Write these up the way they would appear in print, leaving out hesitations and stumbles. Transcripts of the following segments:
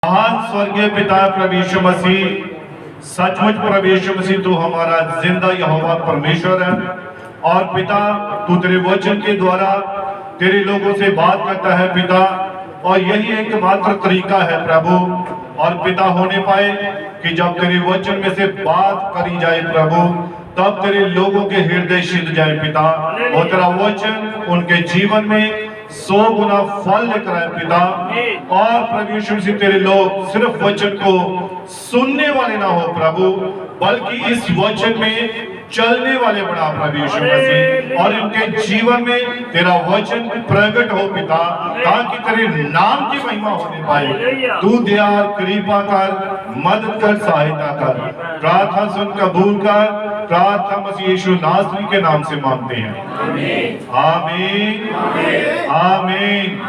महान स्वर्गीय पिता प्रभु यीशु मसीह, सचमुच प्रभु यीशु मसीह तू हमारा जिंदा यहोवा परमेश्वर है। और पिता तू तेरे वचन के द्वारा तेरे लोगों से बात करता है पिता, और यही एकमात्र तरीका है प्रभु और पिता होने पाए कि जब तेरे वचन में से बात करी जाए प्रभु, तब तेरे लोगों के हृदय सिद्ध जाए पिता, और तेरा वचन उनके जीवन में 100 गुना फल लेकर आए पिता। और प्रभु यीशु मसीह तेरे लोग सिर्फ वचन को सुनने वाले ना हो प्रभु, बल्कि इस वचन में चलने वाले बना प्रभु यीशु मसीह, और इनके जीवन में तेरा वचन प्रकट हो पिता, ताकि तेरे नाम की महिमा होने पाए। तू दया कृपा कर, मदद कर, सहायता कर। प्रार्थना सुन कबूल कर, प्रार्थना मसीह यीशु नासरी के नाम से मांगते हैं, आमीन आमीन।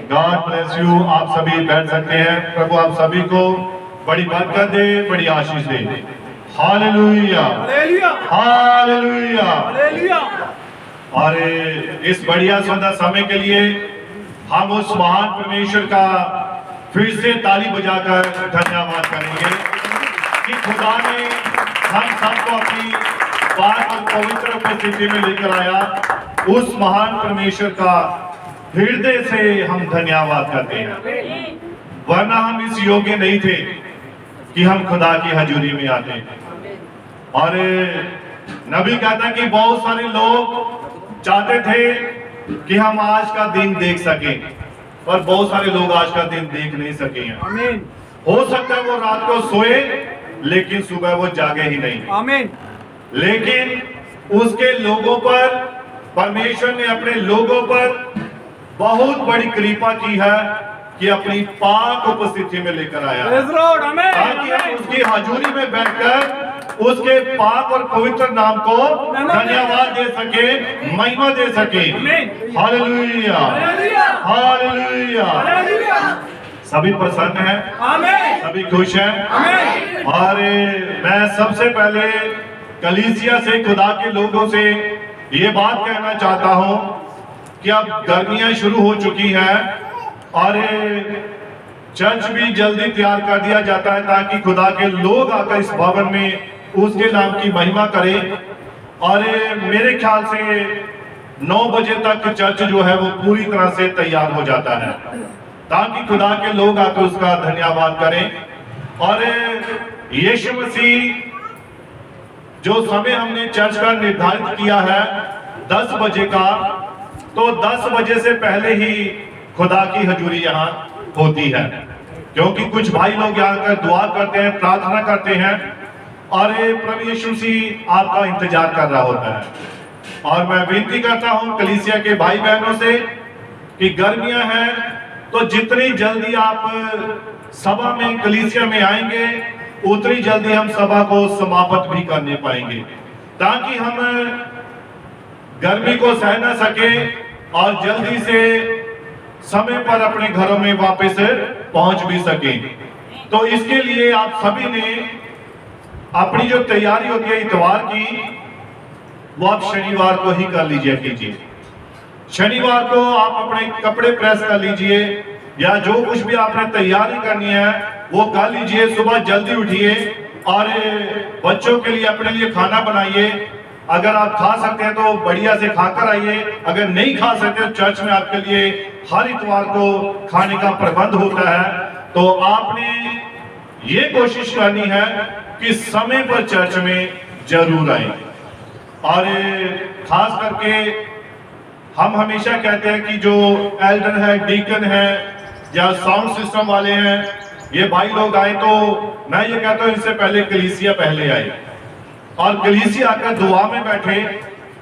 God bless you. आप सभी बैठ सकते हैं। प्रभु आप सभी को बड़ी बरकत दे, बड़ी आशीष दे। Hallelujah hallelujah hallelujah. और इस बढ़िया सुंदर समय के लिए हम उस महान परमेश्वर का फिर से ताली बजाकर धन्यवाद करेंगे कि खुदा ने हम सबको अपनी पाक और पवित्र उपस्थिति में लेकर आया। उस महान परमेश्वर का हृदय से हम धन्यवाद करते हैं, वरना हम इस योग्य नहीं थे कि हम खुदा की हजूरी में आते। और नबी कहता है कि बहुत सारे लोग चाहते थे कि हम आज का दिन देख सकें, पर बहुत सारे लोग आज का दिन देख नहीं सके हैं। आमीन। हो सकता है वो रात को सोए लेकिन सुबह वो जागे ही नहीं। आमीन। लेकिन उसके लोगों पर परमेश्वर ने अपने लोगों पर बहुत बड़ी कृपा की है कि अपनी पाक उपस्थिति में लेकर आया, ताकि हम उसकी हजूरी में बैठकर उसके पाक और पवित्र नाम को धन्यवाद दे सके, महिमा दे सके। Hallelujah hallelujah. सभी प्रसन्न हैं, सभी खुश हैं। और मैं सबसे पहले कलीसिया से, खुदा के लोगों से ये बात कहना चाहता हूं कि अब गर्मियां शुरू हो चुकी हैं और चर्च भी जल्दी तैयार कर दिया जाता है, ताकि खुदा के लोग आकर इस भवन में उसके नाम की महिमा करें। और मेरे ख्याल से 9 बजे तक चर्च जो है वो पूरी तरह से तैयार हो जाता है, ताकि खुदा के लोग आकर उसका धन्यवाद करें। और यीशु मसीह जो समय हमने चर्च का निर्धारित किया है 10 बजे का, तो 10 बजे से पहले ही खुदा की हजूरी यहाँ होती है, क्योंकि कुछ भाई लोग यहाँ आकर दुआ करते हैं, प्रार्थना करते हैं, और प्रभु यीशु मसीह आपका इंतजार कर रहा होता है। और मैं विनती करता हूँ कलीसिया के भाई बहनों से कि गर्मियां हैं तो जितनी जल्दी आप सभा में, कलीसिया में आएंगे, उतनी जल्दी हम सभा को समाप्त भी करने पाएंगे, ताकि हम गर्मी को सह न सके और जल्दी से समय पर अपने घरों में वापस पहुंच भी सके। तो इसके लिए आप सभी ने अपनी जो तैयारी होती है इतवार की, वो आप शनिवार को ही कर कीजिए। शनिवार को आप अपने कपड़े प्रेस कर लीजिए, या जो कुछ भी आपने तैयारी करनी है वो कर लीजिए। सुबह जल्दी उठिए और बच्चों के लिए, अपने लिए खाना बनाइए। अगर आप खा सकते हैं तो बढ़िया से खाकर आइए, अगर नहीं खा सकते तो चर्च में आपके लिए हर इतवार को खाने का प्रबंध होता है। तो आपने ये कोशिश करनी है कि समय पर चर्च में जरूर आए। और खास करके हम हमेशा कहते हैं कि जो एल्डर है, डीकन है, या साउंड सिस्टम वाले हैं, ये भाई लोग आए तो मैं ये कहता हूं इससे पहले कलीसिया पहले आए, और कलीसिया आकर दुआ में बैठे,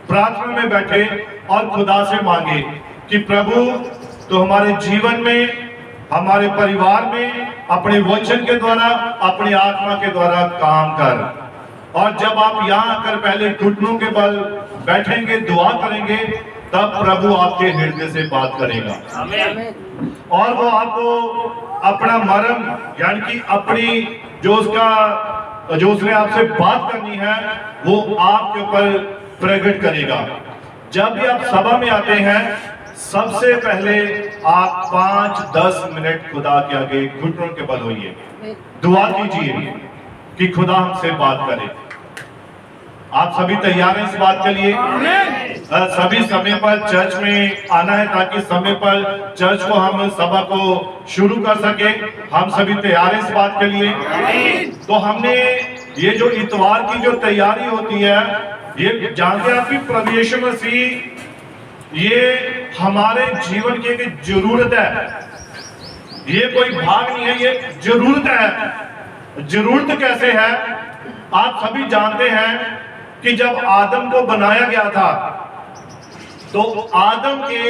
प्रार्थना में बैठे और खुदा से मांगे कि प्रभु तो हमारे जीवन में, हमारे परिवार में अपने वचन के द्वारा, अपनी आत्मा के द्वारा काम कर। और जब आप यहाँ आकर पहले घुटनों के बल बैठेंगे, दुआ करेंगे, तब प्रभु आपके हृदय से बात करेगा। और वो आपको अपना मर्म, यानी कि अपनी जो उसने आपसे बात करनी है, वो आपके ऊपर प्रकट करेगा। जब भी आप सभा में आते हैं, सबसे पहले आप 5-10 मिनट खुदा के आगे घुटनों के बल होइए, दुआ कीजिए कि खुदा हमसे बात करे। आप सभी तैयार हैं इस बात के लिए? सभी समय पर चर्च में आना है ताकि समय पर चर्च को हम सभा को शुरू कर सके। हम सभी तैयार हैं इस बात के लिए? तो हमने ये जो इतवार की जो तैयारी होती है, ये जानते हैं आपकी प्रभु यीशु मसीह ये हमारे जीवन की एक जरूरत है, ये कोई भाग नहीं है, ये जरूरत है। जरूरत कैसे है? आप सभी जानते हैं कि जब आदम को बनाया गया था तो आदम के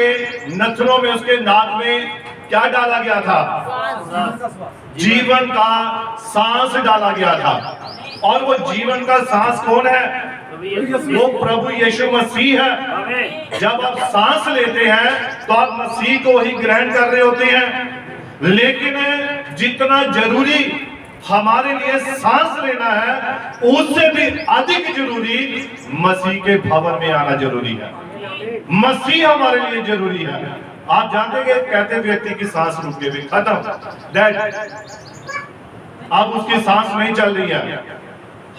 नथनों में, उसके नाक में क्या डाला गया था? जीवन का सांस डाला गया था। और वो जीवन का सांस कौन है? वो प्रभु यीशु मसीह है। जब आप सांस लेते हैं तो आप मसीह को ही ग्रहण कर रहे होते हैं। लेकिन जितना जरूरी हमारे लिए सांस लेना है, उससे भी अधिक जरूरी मसीह के भवन में आना जरूरी है। मसीह हमारे लिए जरूरी है। आप जानते हैं, कहते व्यक्ति की सांस रुके हुए, खत्म, डेड, अब उसकी सांस नहीं चल रही है।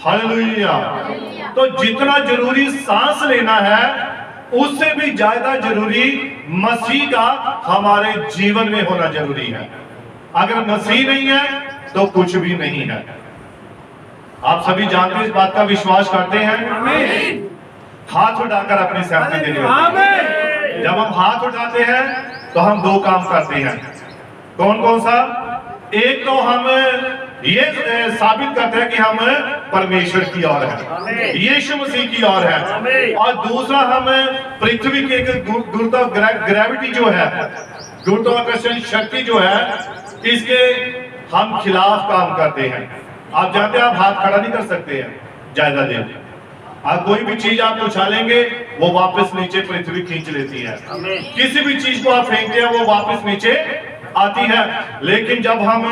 हालेलुया। तो जितना जरूरी सांस लेना है, उससे भी ज्यादा जरूरी मसीह का हमारे जीवन में होना जरूरी है। अगर मसीह नहीं है तो कुछ भी नहीं है। आप सभी जानते हैं, इस बात का विश्वास करते हैं? हाथ उठाकर अपनी सहमति देनी होती है। जब हम हाथ उठाते हैं तो हम दो काम करते हैं। कौन कौन सा? एक तो हम ये साबित करते हैं कि हम परमेश्वर की ओर हैं, यीशु मसीह की ओर हैं। और दूसरा, हम पृथ्वी के ग्रेविटी जो है, गुरुत्वाकर्षण शक्ति जो है, इसके हम खिलाफ काम करते हैं। आप जानते हैं, आप हाथ खड़ा नहीं कर सकते हैं ज्यादा देर। आप कोई भी चीज आप उछालेंगे वो वापस नीचे पृथ्वी खींच लेती है। किसी भी चीज को आप फेंकते हैं वो वापस नीचे आती है। लेकिन जब हम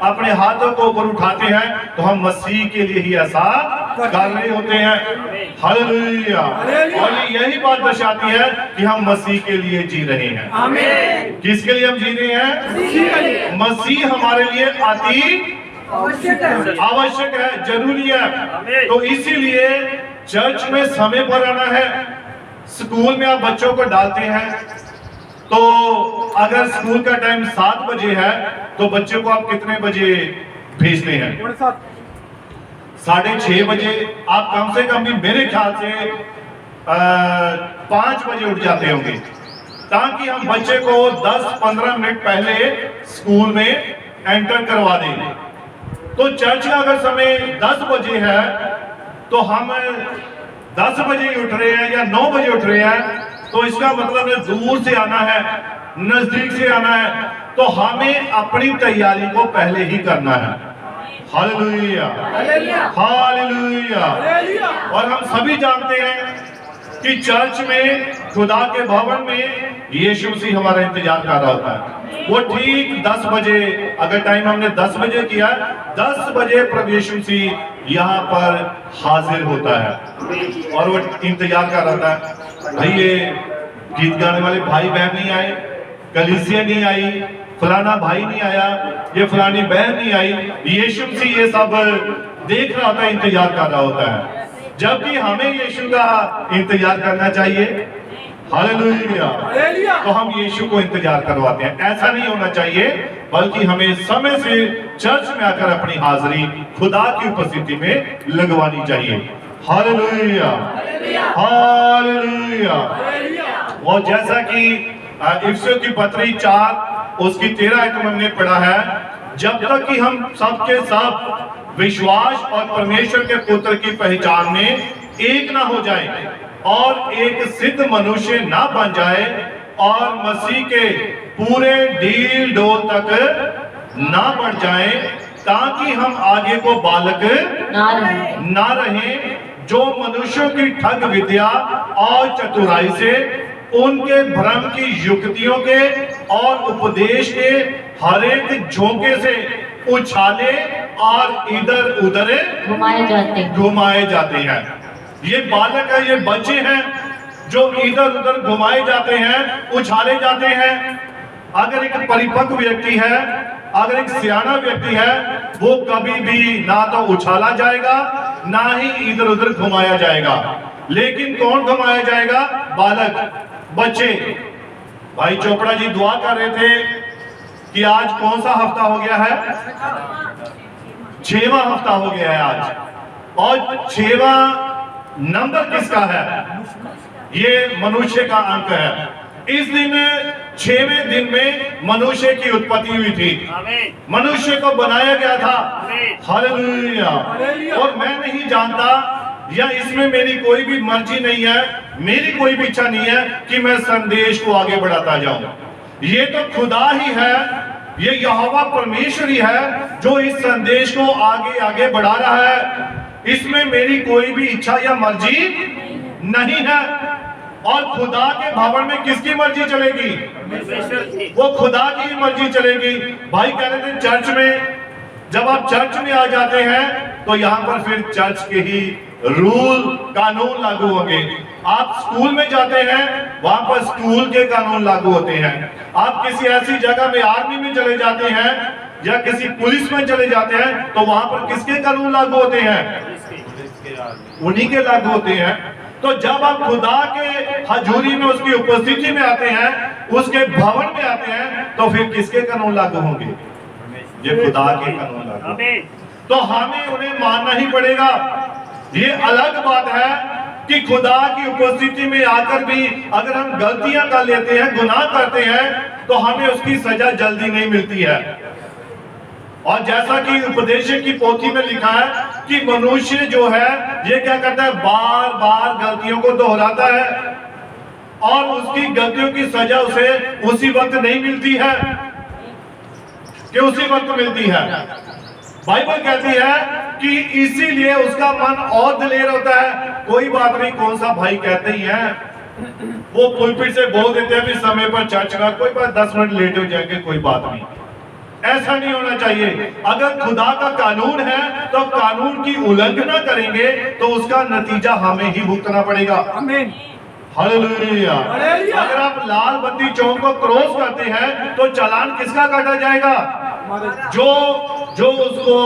अपने हाथों को ऊपर उठाते हैं तो हम मसीह के लिए ही ऐसा कर रहे होते हैं। हालेलुया। और यही बात दर्शाती है कि हम मसीह के लिए जी रहे हैं। किसके लिए हम जी रहे हैं? मसीह हमारे लिए अति आवश्यक है, जरूरी है। तो इसीलिए चर्च में समय पर आना है। स्कूल में आप बच्चों को डालते हैं तो अगर स्कूल का टाइम 7 बजे है तो बच्चे को आप कितने बजे भेजते हैं? 6:30 बजे। आप कम से कम भी मेरे ख्याल से 5 बजे उठ जाते होंगे, ताकि हम बच्चे को 10-15 मिनट पहले स्कूल में एंटर करवा देंगे। तो चर्च का अगर समय 10 बजे है तो हम 10 बजे ही उठ रहे हैं या 9 बजे उठ रहे हैं, तो इसका मतलब है दूर से आना है, नजदीक से आना है, तो हमें अपनी तैयारी को पहले ही करना है। Hallelujah, hallelujah. और हम सभी जानते हैं कि चर्च में, खुदा के भवन में यीशु मसीह हमारा इंतजार कर रहा होता है। वो ठीक 10 बजे, अगर टाइम हमने 10 बजे किया, 10 बजे प्रभु यीशु मसीह यहाँ पर हाजिर होता है और वो इंतजार कर रहा है। भाई ये गीत गाने वाले भाई बहन नहीं आए, कलीसिया नहीं आई, फलाना भाई नहीं आया, ये फलानी बहन नहीं आई, यीशु मसीह ये सब देख रहा होता है, इंतजार कर रहा होता है। जबकि हमें यीशु का इंतजार करना चाहिए। हालेलुया। तो हम यीशु को इंतजार करवाते हैं। ऐसा नहीं होना चाहिए, बल्कि हमें समय से चर्च में आकर अपनी हाजिरी खुदा की उपस्थिति में लगवानी चाहिए। Hallelujah, hallelujah. और जैसा कि इफिसियों की पत्री 4 उसकी 13 आयत में हमने पढ़ा है, जब तक कि हम सबके सब विश्वास और परमेश्वर के पुत्र की पहचान में एक ना हो जाए और एक सिद्ध मनुष्य ना बन जाए और मसीह के पूरे ढील ढोल तक ना बढ़ जाए, ताकि हम आगे को बालक ना रहे, जो मनुष्यों की ठग विद्या और चतुराई से, उनके भ्रम की युक्तियों के और उपदेश के हर एक झोंके से उछाले और इधर उधर घुमाए जाते हैं। ये बालक है, ये बच्चे हैं जो इधर उधर घुमाए जाते हैं, उछाले जाते हैं। अगर एक परिपक्व व्यक्ति है, अगर एक सियाना व्यक्ति है, वो कभी भी ना तो उछाला जाएगा ना ही इधर उधर घुमाया जाएगा। लेकिन कौन घुमाया जाएगा? बालक, बच्चे। भाई चोपड़ा जी दुआ कर रहे थे कि आज कौन सा हफ्ता हो गया है? 6वां हफ्ता हो गया है आज। और 6वां नंबर किसका है? ये मनुष्य का अंक है। इस दिन 6वें दिन में मनुष्य की उत्पत्ति हुई थी, मनुष्य को बनाया गया था। हालेलुया। और मैं नहीं जानता, या इसमें मेरी कोई भी मर्जी नहीं है, मेरी कोई भी इच्छा नहीं है कि मैं संदेश को आगे बढ़ाता जाऊं। ये तो खुदा ही है, ये यहोवा परमेश्वर ही है जो इस संदेश को आगे आगे बढ़ा रहा है। इसमें मेरी कोई भी इच्छा या मर्जी नहीं है। और खुदा के भवन में किसकी मर्जी चलेगी? वो खुदा की मर्जी चलेगी। भाई कह रहे थे चर्च में, जब आप चर्च में आ जाते हैं तो यहाँ पर फिर चर्च के ही रूल कानून लागू होंगे। आप स्कूल में जाते हैं, वहां पर स्कूल के कानून लागू होते हैं। आप किसी ऐसी जगह में, आर्मी में चले जाते हैं या किसी पुलिस में चले जाते हैं, तो वहां पर किसके कानून लागू होते हैं? उन्हीं के लागू होते हैं। तो जब आप खुदा के हजूरी में, उसकी उपस्थिति में आते हैं, उसके भवन में आते हैं, तो फिर किसके कानून लागू होंगे? ये खुदा के कानून लागू। तो हमें उन्हें मानना ही पड़ेगा। ये अलग बात है कि खुदा की उपस्थिति में आकर भी अगर हम गलतियां कर लेते हैं, गुनाह करते हैं, तो हमें उसकी सजा जल्दी नहीं मिलती है। और जैसा कि उपदेशक की पोथी में लिखा है कि मनुष्य जो है ये क्या करता है? बार बार गलतियों को दोहराता है और उसकी गलतियों की सजा उसे उसी वक्त नहीं मिलती है कि उसी वक्त मिलती है। बाइबल कहती है कि इसीलिए उसका मन और दिलेर होता है। कोई बात नहीं, कौन सा भाई कहते ही हैं, वो पुलपिट से बोल देते हैं भी समय पर चर्च का, कोई बात 10 मिनट लेट हो जाएंगे, कोई बात नहीं। ऐसा नहीं होना चाहिए। अगर खुदा का कानून है तो कानून की उल्लंघना करेंगे तो उसका नतीजा हमें ही भुगतना पड़ेगा। आमीन। हालेलुया। अगर आप लाल बत्ती चौक को क्रॉस करते हैं तो चालान किसका काटा जाएगा? जो उसको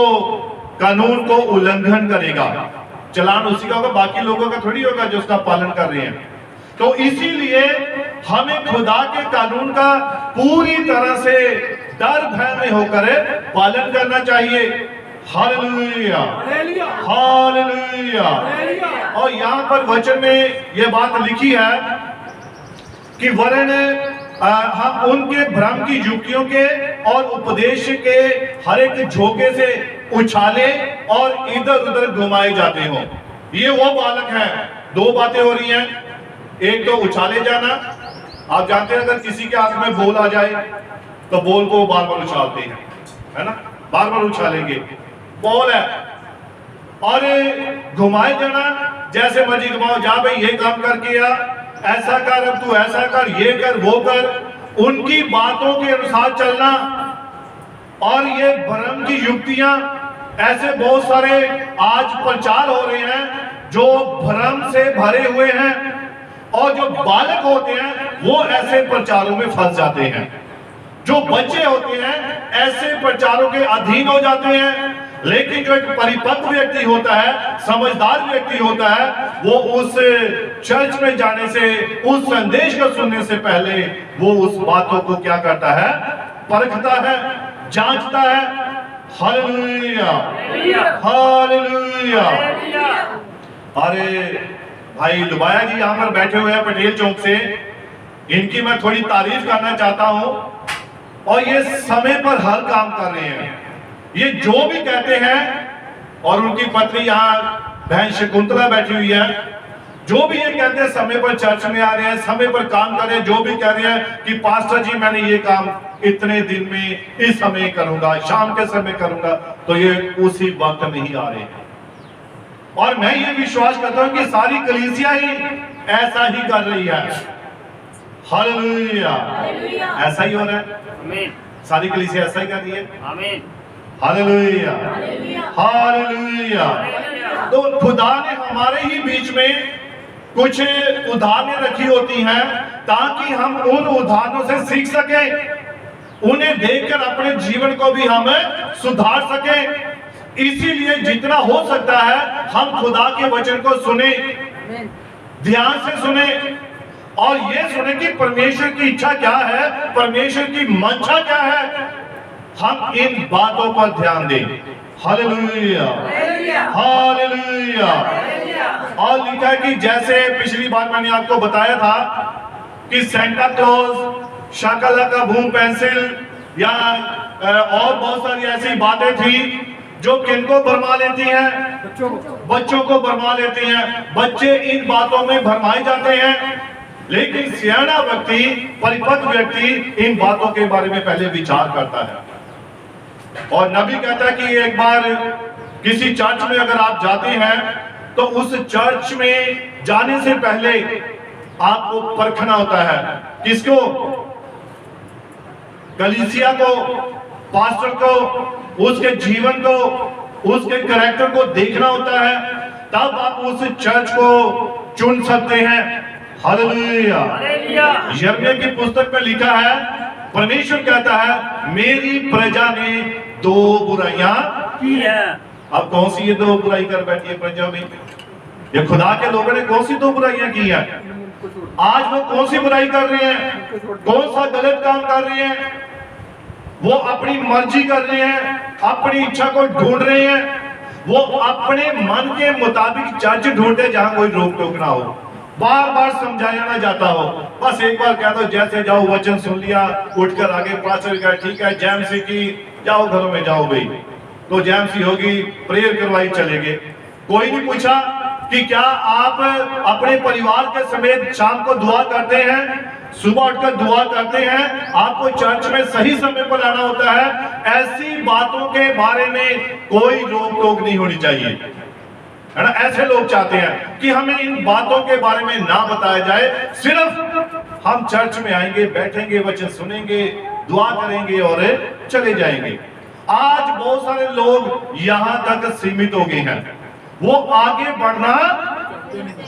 कानून को उल्लंघन करेगा, चालान उसी का होगा, बाकी लोगों का थोड़ी होगा जो उसका पालन कर रहे हैं। तो इसीलिए हमें खुदा के कानून का पूरी तरह से डर भय में होकर पालन करना चाहिए। Hallelujah, hallelujah. और यहाँ पर वचन में यह बात लिखी है कि वरन हम उनके भ्रम की युक्तियों के और उपदेश के हर एक झोंके से उछाले और इधर उधर घुमाए जाते हो। ये वो बालक है। दो बातें हो रही हैं, एक तो उछाले जाना। आप जानते हैं अगर किसी के हाथ में बॉल आ जाए तो बॉल को बार बार उछालते हैं, है ना, बार बार उछालेंगे, बॉल है। और घुमाए जाना, जैसे मर्जी घुमाओ, जा भाई ये काम करके आ, ऐसा कर, अब तू ऐसा कर, ये कर, वो कर, उनकी बातों के अनुसार चलना। और ये भ्रम की युक्तियां, ऐसे बहुत सारे आज प्रचार हो रहे हैं जो भ्रम से भरे हुए हैं, और जो बालक होते हैं वो ऐसे प्रचारों में फंस जाते हैं। जो बच्चे होते हैं ऐसे प्रचारों के अधीन हो जाते हैं। लेकिन जो एक परिपक्व व्यक्ति होता है, समझदार व्यक्ति होता है, वो उस चर्च में जाने से, उस संदेश को सुनने से पहले वो उस बातों को क्या करता है? परखता है, जांचता है। Hallelujah, hallelujah. अरे भाई लुबाया जी यहाँ पर बैठे हुए हैं पटेल चौक से, इनकी मैं थोड़ी तारीफ करना चाहता हूँ। और ये समय पर हर काम कर रहे हैं। ये जो भी कहते हैं, और उनकी पत्नी यहाँ बहन शकुंतला बैठी हुई है, जो भी ये कहते हैं समय पर चर्च में आ रहे हैं, समय पर काम कर रहे हैं। जो भी कह रहे हैं कि पास्टर जी मैंने ये काम इतने दिन में इस समय करूंगा, शाम के समय करूंगा, तो ये उसी वक्त में ही आ रहे हैं। और मैं ये विश्वास करता हूं कि सारी कलीसिया ही ऐसा ही कर रही है। हालेलुया, ऐसा ही हो रहा है। आमीन। सारी कलीसिया ऐसा ही कर रही है। आमीन। Hallelujah, hallelujah. तो खुदा ने हमारे ही बीच में कुछ उदाहरणें रखी होती हैं ताकि हम उन उदाहरणों से सीख सकें। उन्हें देखकर अपने जीवन को भी हम सुधार सके। इसीलिए जितना हो सकता है हम खुदा के वचन को सुने, ध्यान से सुने और ये सुने कि परमेश्वर की इच्छा क्या है, परमेश्वर की मंशा क्या है। हम इन बातों पर ध्यान दें। Hallelujah, hallelujah. और लिखा है कि जैसे पिछली बार मैंने आपको बताया था कि Santa Claus, Shakalaka boom pencil या और बहुत सारी ऐसी बातें थी जो किनको भरमा लेती हैं, बच्चों को भरमा लेती हैं। बच्चे इन बातों में भरमाए जाते हैं, लेकिन सियाना व्यक्ति, परिपक्व व्यक्ति इन बातों के बारे में पहले विचार करता है। और नबी कहता है कि एक बार किसी चर्च में अगर आप जाते हैं तो उस चर्च में जाने से पहले आपको परखना होता है। किसको? कलीसिया को, पास्टर को, उसके जीवन को, उसके कैरेक्टर को देखना होता है, तब आप उस चर्च को चुन सकते हैं। हालेलुया। यिर्मयाह की पुस्तक में लिखा है, परमेश्वर कहता है मेरी प्रजा ने दो बुराइयां की है। अब कौन सी ये दो बुराई कर बैठी है प्रजा में? ये खुदा के लोगों ने कौन सी दो बुराइयां की है? आज वो कौन सी बुराई कर रहे हैं? कौन सा गलत काम कर रहे हैं? वो अपनी मर्जी कर रहे हैं, अपनी इच्छा को ढूंढ रहे हैं। वो अपने मन के मुताबिक चर्च ढूंढते जहां कोई रोक टोक ना हो, बार बार समझाया ना जाता हो। बस एक बार कह दो जैसे जाओ, वचन सुन लिया, उठकर आगे पास्टर का ठीक है जैमसी की, जाओ घरों में जाओ भाई, तो जैमसी होगी, प्रेयर करवाई, चले गए। कोई नहीं पूछा कि क्या आप अपने परिवार के समेत शाम को दुआ करते हैं, सुबह उठकर दुआ करते हैं, आपको चर्च में सही समय पर आना होता है। ऐसी बातों के बारे में कोई रोक टोक नहीं होनी चाहिए, है ना। ऐसे लोग चाहते हैं कि हमें इन बातों के बारे में ना बताया जाए, सिर्फ हम चर्च में आएंगे, बैठेंगे, वचन सुनेंगे, दुआ करेंगे और चले जाएंगे। आज बहुत सारे लोग यहां तक सीमित हो गए हैं, वो आगे बढ़ना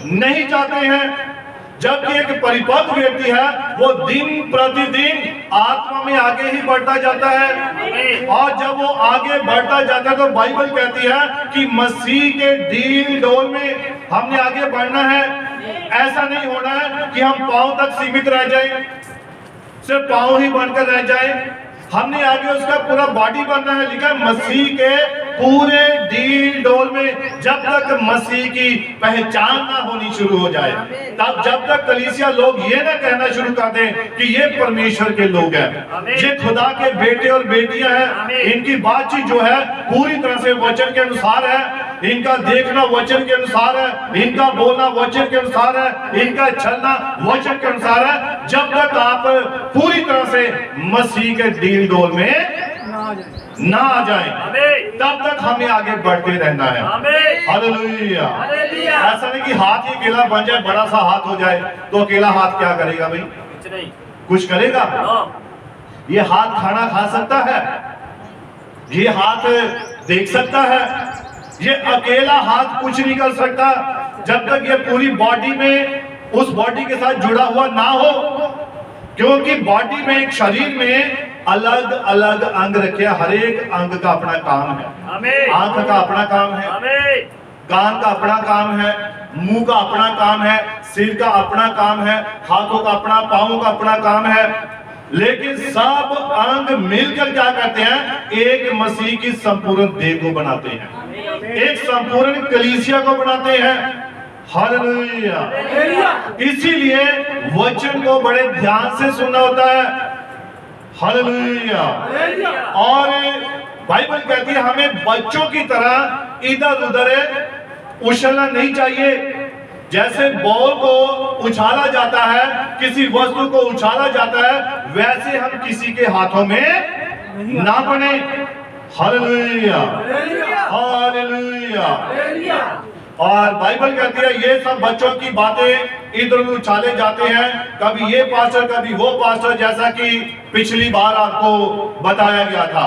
नहीं चाहते हैं। जबकि एक परिपक्व व्यक्ति है वो दिन प्रतिदिन आत्मा में आगे ही बढ़ता जाता है, और जब वो आगे बढ़ता जाता है तो बाइबल कहती है कि मसीह के डील डोल में हमने आगे बढ़ना है। ऐसा नहीं होना है कि हम पांव तक सीमित रह जाएं, सिर्फ पांव ही बनकर रह जाएं। हमने आगे उसका पूरा बॉडी बनना है। लिखा है मसीह के पूरे डील डोल में जब तक मसीह की पहचान ना होनी शुरू हो जाए, तब जब तक कलीसिया लोग ये ना कहना शुरू कर दें कि ये परमेश्वर के लोग हैं, ये खुदा के बेटे और बेटियां हैं, इनकी बातचीत जो है पूरी तरह से वचन के अनुसार है, इनका देखना वचन के अनुसार है, इनका बोलना वचन के अनुसार है, इनका चलना वचन के अनुसार है। जब तक आप पूरी तरह से मसीह के डील डोल में ना आ जाए, तब तक हमें आगे बढ़ते रहना है। हालेलुया। ऐसा नहीं कि हाथ ही अकेला बन जाए, बड़ा सा हाथ हो जाए तो अकेला हाथ क्या करेगा भाई? कुछ करेगा? ये हाथ खाना खा सकता है, ये हाथ देख सकता है, ये अकेला हाथ कुछ नहीं कर सकता जब तक ये पूरी बॉडी में उस बॉडी के साथ जुड़ा हुआ ना हो। क्योंकि बॉडी में, एक शरीर में अलग अलग अंग रखे, हर एक अंग का अपना काम है। आंख का अपना काम है, कान का अपना काम है, मुंह का अपना काम है, सिर का अपना काम है, हाथों का अपना, पांवों का अपना काम है। लेकिन सब अंग मिलकर क्या करते हैं? एक मसीह की संपूर्ण देह को बनाते हैं, एक संपूर्ण कलीसिया को बनाते हैं। हालेलुया। इसीलिए वचन को बड़े ध्यान से सुनना होता है। हालेलुया। और बाइबल कहती है हमें बच्चों की तरह इधर उधर उछलना नहीं चाहिए। जैसे बॉल को उछाला जाता है, किसी वस्तु को उछाला जाता है, वैसे हम किसी के हाथों में ना बने। Hallelujah, hallelujah. और बाइबल कहती है ये सब बच्चों की बातें इधर उधर उछाले जाते हैं, कभी ये पास्टर कभी वो पास्टर, जैसा कि पिछली बार आपको बताया गया था।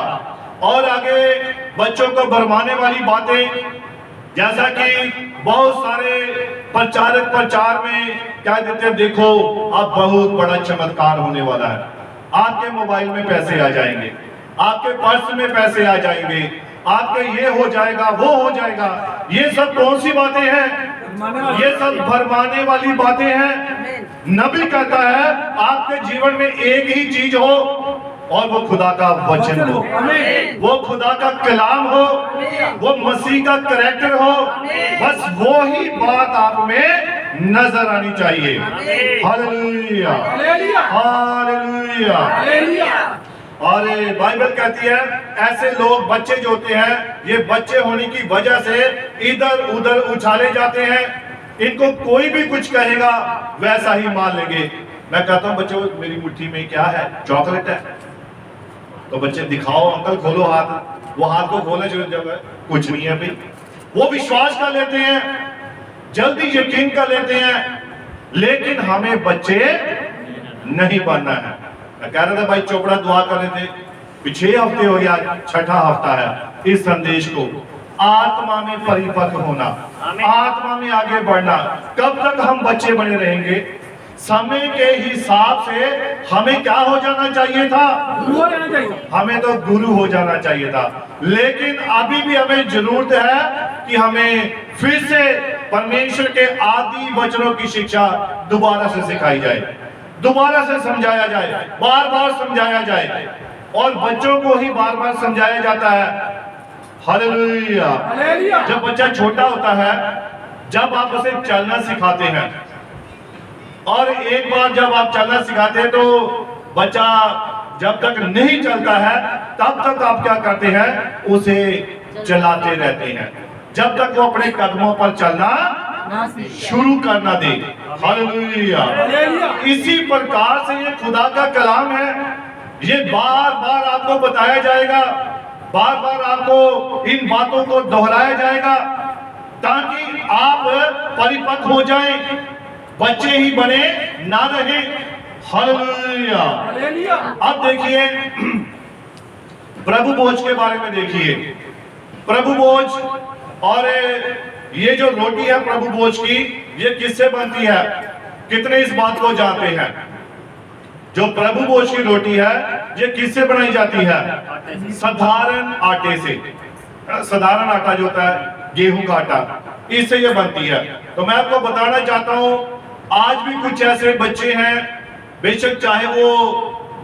और आगे बच्चों को भरमाने वाली बातें, जैसा कि बहुत सारे प्रचारक प्रचार में क्या देते हैं, देखो अब बहुत बड़ा चमत्कार होने वाला है, आपके मोबाइल में पैसे आ जाएंगे, आपके पर्स में पैसे आ जाएंगे, आपके ये हो जाएगा, वो हो जाएगा। ये सब कौन सी बातें हैं? ये सब भरमाने वाली बातें हैं। नबी कहता है आपके जीवन में एक ही चीज हो और वो खुदा का वचन हो, वो खुदा का कलाम हो, वो मसीह का कैरेक्टर हो। बस वो ही बात आप में नजर आनी चाहिए। Hallelujah, hallelujah. और बाइबल कहती है ऐसे लोग, बच्चे जो होते हैं, ये बच्चे होने की वजह से इधर उधर उछाले जाते हैं। इनको कोई भी कुछ कहेगा वैसा ही मान लेंगे। मैं कहता हूं बच्चों मेरी मुट्ठी में क्या है? चॉकलेट है। तो बच्चे दिखाओ अंकल, खोलो हाथ। वो हाथ को खोलने जब कुछ नहीं है भाई। वो विश्वास कर लेते हैं, जल्दी यकीन कर लेते हैं, लेकिन हमें बच्चे नहीं बनना है। मैं कह रहा था भाई चोपड़ा दुआ कर रहे थे, 6 हफ्ते हो गया, 6ठा हफ्ता है इस संदेश को। आत्मा में परिपक्व होना, आत्मा में आगे बढ़ना। कब तक हम बच्चे बने रहेंगे? समय के हिसाब से हमें क्या हो जाना चाहिए था? गुरु हो जाना चाहिए। हमें तो गुरु हो जाना चाहिए था, लेकिन अभी भी हमें जरूरत है कि हमें फिर से परमेश्वर के आदि वचनों की शिक्षा दोबारा से सिखाई जाए, दोबारा से समझाया जाए, बार बार समझाया जाए। और बच्चों को ही बार बार समझाया जाता है। हालेलुया। जब बच्चा छोटा होता है, जब आप उसे चलना सिखाते हैं, और एक बार जब आप चलना सिखाते हैं तो बच्चा जब तक नहीं चलता है तब तक आप क्या करते हैं? उसे चलाते रहते हैं जब तक वो अपने कदमों पर चलना शुरू करना दे। हालेलुया। इसी प्रकार से ये खुदा का कलाम है। ये बार बार आपको बताया जाएगा, बार बार आपको इन बातों को दोहराया जाएगा, ताकि आप परिपक्व हो जाएं, बच्चे ही बने ना रहे। हालेलुया। अब देखिए प्रभु भोज के बारे में देखिए। प्रभु भोज, और ये जो रोटी है प्रभु भोज की, ये किससे बनती है? कितने इस बात को जानते हैं? जो प्रभु भोज की रोटी है ये किससे बनाई जाती है? साधारण आटे से। साधारण आटा जो होता है, गेहूं का आटा, इससे ये बनती है। तो मैं आपको बताना चाहता हूं, आज भी कुछ ऐसे बच्चे हैं, बेशक चाहे वो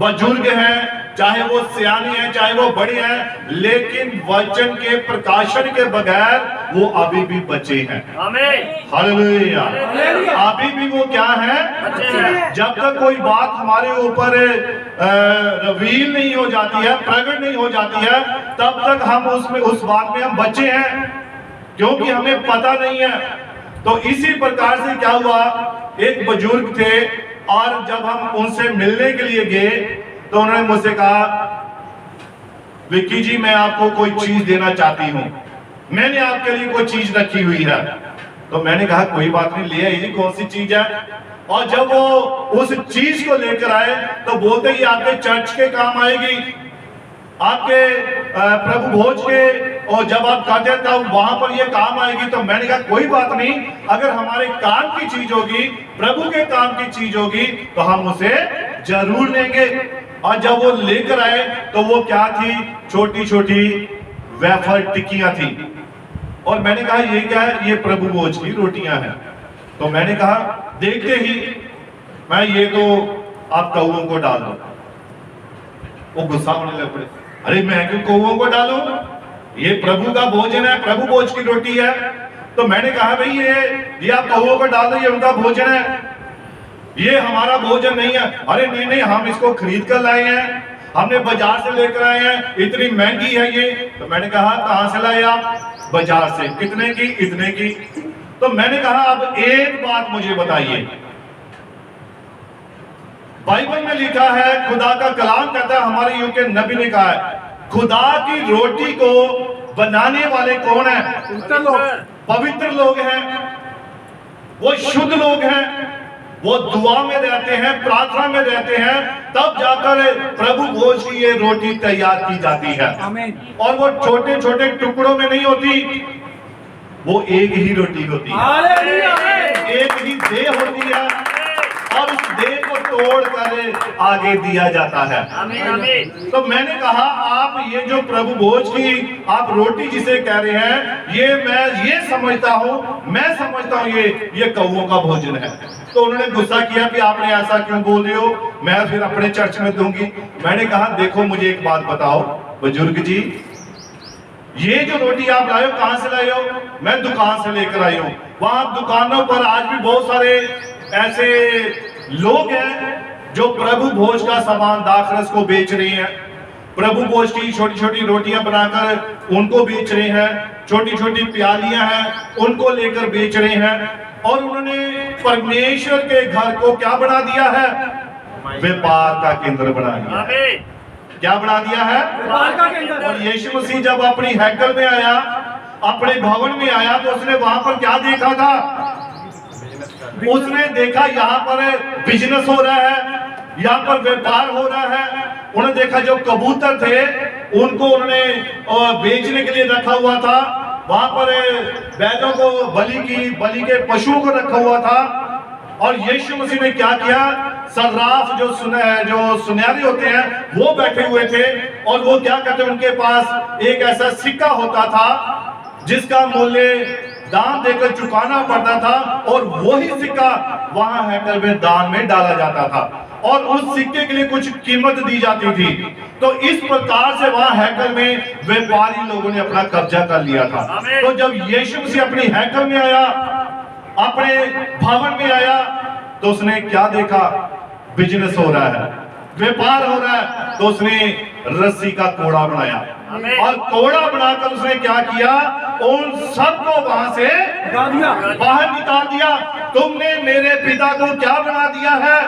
बुजुर्ग हैं, चाहे वो सियाने हैं, चाहे वो बड़े हैं, लेकिन वचन के प्रकाशन के बगैर वो अभी भी बच्चे हैं। हालेलुया। अभी भी वो क्या है? जब तक कोई बात हमारे ऊपर रिवील नहीं हो जाती है, प्रकट नहीं हो जाती है, तब तक हम उसमें, उस बात में हम बच्चे हैं, क्योंकि हमें पता नहीं है। तो इसी प्रकार से क्या हुआ, एक बुजुर्ग थे, और जब हम उनसे मिलने के लिए गए तो उन्होंने मुझसे कहा, विक्की जी मैं आपको कोई चीज देना चाहती हूँ, मैंने आपके लिए कोई चीज रखी हुई है। तो मैंने कहा कोई बात नहीं, ले आइए, कौन सी चीज है? और जब वो उस चीज को लेकर आए तो बोलते ही आपके चर्च के काम आएगी, आपके प्रभु भोज के, और जब आप खाते हैं तब वहां पर ये काम आएगी। तो मैंने कहा कोई बात नहीं, अगर हमारे काम की चीज होगी, प्रभु के काम की चीज होगी, तो हम उसे जरूर लेंगे। और जब वो लेकर आए तो वो क्या थी? छोटी छोटी वेफर टिक्कियां थी। और मैंने कहा ये क्या है? ये प्रभु भोज की रोटियां हैं। तो मैंने कहा देखते ही मैं, ये तो आप कौओं को डाल दो। वो गुस्सा होने लग पड़े, अरे मैं क्यों कौओं को डालूं? ये प्रभु का भोजन है, प्रभु भोज की रोटी है। तो मैंने कहा भाई ये आप कौओं को डाल दो, ये उनका भोजन है, ये हमारा भोजन नहीं है। अरे नहीं नहीं, हम इसको खरीद कर लाए हैं, हमने बाजार से लेकर आए हैं, इतनी महंगी है ये। तो मैंने कहा कहां से लाए आप? बाजार से। कितने की? इतने की। तो मैंने कहा अब एक बात मुझे बताइए, बाइबल में लिखा है, खुदा का कलाम कहता है, हमारे युग के नबी ने कहा है, खुदा की रोटी को बनाने वाले कौन है? पवित्र लोग हैं, वो शुद्ध लोग हैं, वो दुआ में रहते हैं, प्रार्थना में रहते हैं, तब जाकर प्रभु भोज की ये रोटी तैयार की जाती है। और वो छोटे छोटे टुकड़ों में नहीं होती, वो एक ही रोटी होती है, एक ही देह होती है। और उस देह को तोड़कर आगे दिया जाता है। तो मैंने कहा आप ये जो प्रभु भोज की आप रोटी जिसे कह रहे हैं, ये मैं ये समझता हूँ ये कौओं का भोजन है। तो उन्होंने गुस्सा किया कि आपने ऐसा क्यों बोल रहे हो, मैं फिर अपने चर्च में दूंगी। मैंने कहा देखो मुझे एक बात बताओ बुजुर्ग जी, ये जो रोटी आप लाए हो कहां से लाए हो? मैं दुकान से लेकर आई हूं। वहां दुकानों पर आज भी बहुत सारे ऐसे लोग हैं जो प्रभु भोज का सामान दाखरस को बेच रहे हैं, प्रभु भोज की छोटी छोटी रोटियां बनाकर उनको बेच रहे हैं, छोटी छोटी प्यालियां हैं उनको लेकर बेच रहे हैं। और उन्होंने परमेश्वर के घर को क्या बना दिया है? व्यापार का केंद्र बना दिया। क्या बना दिया है? और यीशु मसीह जब अपनी हैकल में आया, अपने भवन में आया, तो उसने वहां पर क्या देखा था? उसने देखा यहाँ पर बिजनेस हो रहा है, यहाँ पर व्यापार हो रहा है। उन्होंने देखा जो कबूतर थे उनको उन्होंने बेचने के लिए रखा हुआ था, वहां पर बैलों को बलि के पशुओं को रखा हुआ था। और यीशु मसीह ने क्या किया? सर्राफ जो सुनहरे होते हैं वो बैठे हुए थे, और वो क्या करते, उनके पास एक ऐसा सिक्का होता था जिसका मूल्य दान देकर चुकाना पड़ता था, और वही सिक्का वहां हैकल में दान में डाला जाता था, और उस सिक्के के लिए कुछ कीमत दी जाती थी। तो इस प्रकार से वहां हैकल में व्यापारी लोगों ने अपना कब्जा कर लिया था। तो जब यीशु मसीह अपनी हैकल में आया, अपने भवन में आया, तो उसने क्या देखा? बिजनेस हो रहा है, व्यापार हो रहा है। तो उसने रस्सी का कोड़ा बनाया, और कोड़ा बनाकर उसने क्या किया? उन सबको वहां से बाहर निकाल दिया। तुमने मेरे पिता को क्या बना दिया है?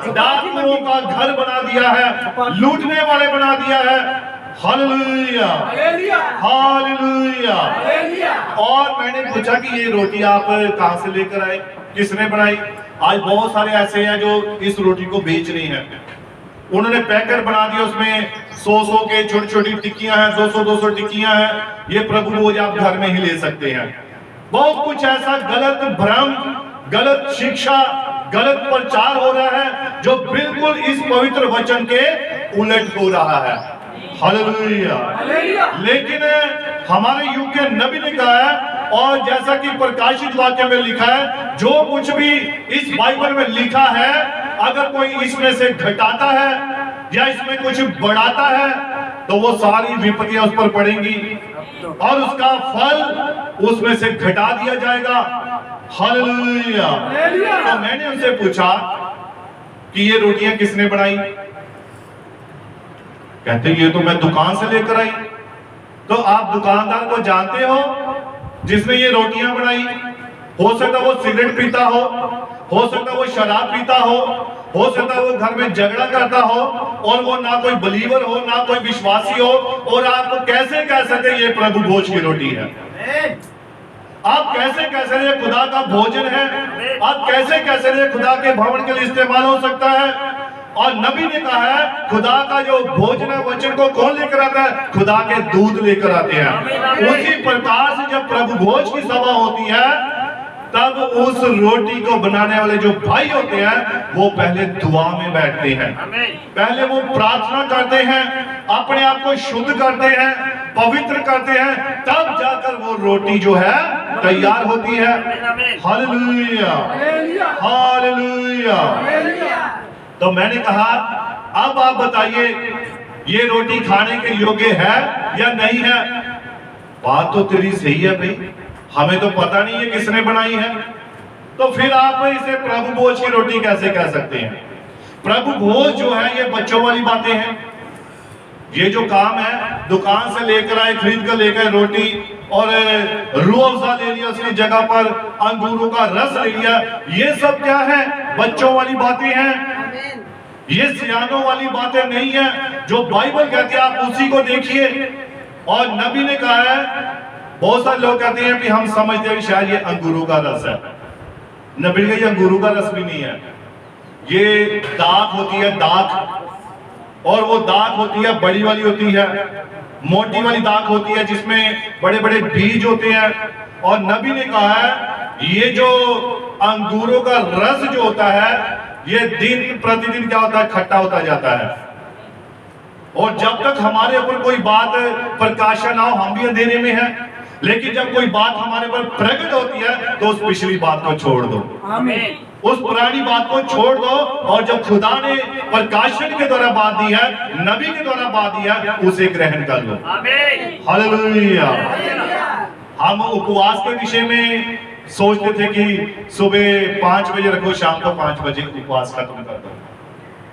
डाकुओं का घर बना दिया है, लूटने वाले बना दिया है। Hallelujah, hallelujah. और मैंने पूछा कि ये रोटी आप कहां से लेकर आए, किसने बनाई? आज बहुत सारे ऐसे हैं जो इस रोटी को बेच रही हैं। उन्होंने पैकेट बना दिया, उसमें 100 के छोटी छोटी टिक्कियां हैं, 200 टिक्कियां हैं। ये प्रभु भोज आप घर में ही ले सकते हैं। बहुत कुछ ऐसा गलत भ्रम, गलत शिक्षा, गलत प्रचार हो रहा है जो बिल्कुल इस पवित्र वचन के उलट हो रहा है। हालेलुया। लेकिन हमारे युग के नबी ने कहा है, और जैसा कि प्रकाशित वाक्य में लिखा है, जो कुछ भी इस बाइबल में लिखा है, अगर कोई इसमें से घटाता है या इसमें कुछ बढ़ाता है, तो वो सारी विपत्तियां उस पर पड़ेंगी और उसका फल उसमें से घटा दिया जाएगा। हालेलुया। तो मैंने उनसे पूछा कि ये रोटियां किसने बनाई? कहते ये तो मैं दुकान से लेकर आई। तो आप दुकानदार को जानते हो जिसने ये रोटियां बनाई? हो सकता वो सिगरेट पीता हो सकता वो शराब पीता हो सकता वो घर में झगड़ा करता हो, और वो ना कोई बलीवर हो ना कोई विश्वासी हो, और आप कैसे कह सकते ये प्रभु भोज की रोटी है? आप कैसे कह सकते ये खुदा का भोजन है? आप कैसे कह सकते खुदा के भवन के लिए इस्तेमाल हो सकता है? और नबी ने कहा है खुदा का जो भोजन है वचन को कौन लेकर आता है? खुदा के दूत लेकर आते हैं। उसी प्रकार से जब प्रभु भोज की सभा होती है, तब उस रोटी को बनाने वाले जो भाई होते हैं वो पहले दुआ में बैठते हैं, पहले वो प्रार्थना करते हैं, अपने आप को शुद्ध करते हैं, पवित्र करते हैं, तब जाकर वो रोटी जो है तैयार होती है। Hallelujah, hallelujah. तो मैंने कहा अब आप बताइए ये रोटी खाने के योग्य है या नहीं है? बात तो तेरी सही है भाई, हमें तो पता नहीं है किसने बनाई है, तो फिर आप इसे प्रभु भोज की रोटी कैसे कह सकते हैं? प्रभु भोज जो है ये बच्चों वाली बातें हैं। ये जो काम है दुकान से लेकर आए, खरीद कर लेकर रोटी और रूह अफ़ज़ा ले लिया उसकी जगह पर, अंगूरों का रस ले लिया, ये सब क्या है? बच्चों वाली बातें हैं, ये सियानों वाली बातें नहीं है। जो बाइबल कहती है आप उसी को देखिए। और नबी ने कहा है, बहुत सारे लोग कहते हैं कि हम समझते हैं शायद ये अंगूरों का रस है। नबी का ये अंगूरों का रस भी नहीं है, ये दाख होती है, दाख, और वो दाख होती है बड़ी वाली होती है, मोटी वाली दाख होती है जिसमें बड़े बड़े बीज होते हैं। और नबी ने कहा है ये जो अंगूरों का रस जो होता है ये दिन प्रतिदिन क्या होता है, खट्टा होता जाता है। और जब तक हमारे ऊपर कोई बात प्रकाशन आओ, हम भी अंधेरे में हैं, लेकिन जब कोई बात हमारे पर प्रकट होती है तो उस पिछली बात को छोड़ दो, उस पुरानी बात को छोड़ दो, और जब खुदा ने प्रकाशन के द्वारा बात दी है, नबी के द्वारा बात दी है, उसे ग्रहण कर लो। हालेलुया। हम उपवास के विषय में सोचते थे कि सुबह 5 बजे रखो, शाम को 5 बजे उपवास खत्म कर दो,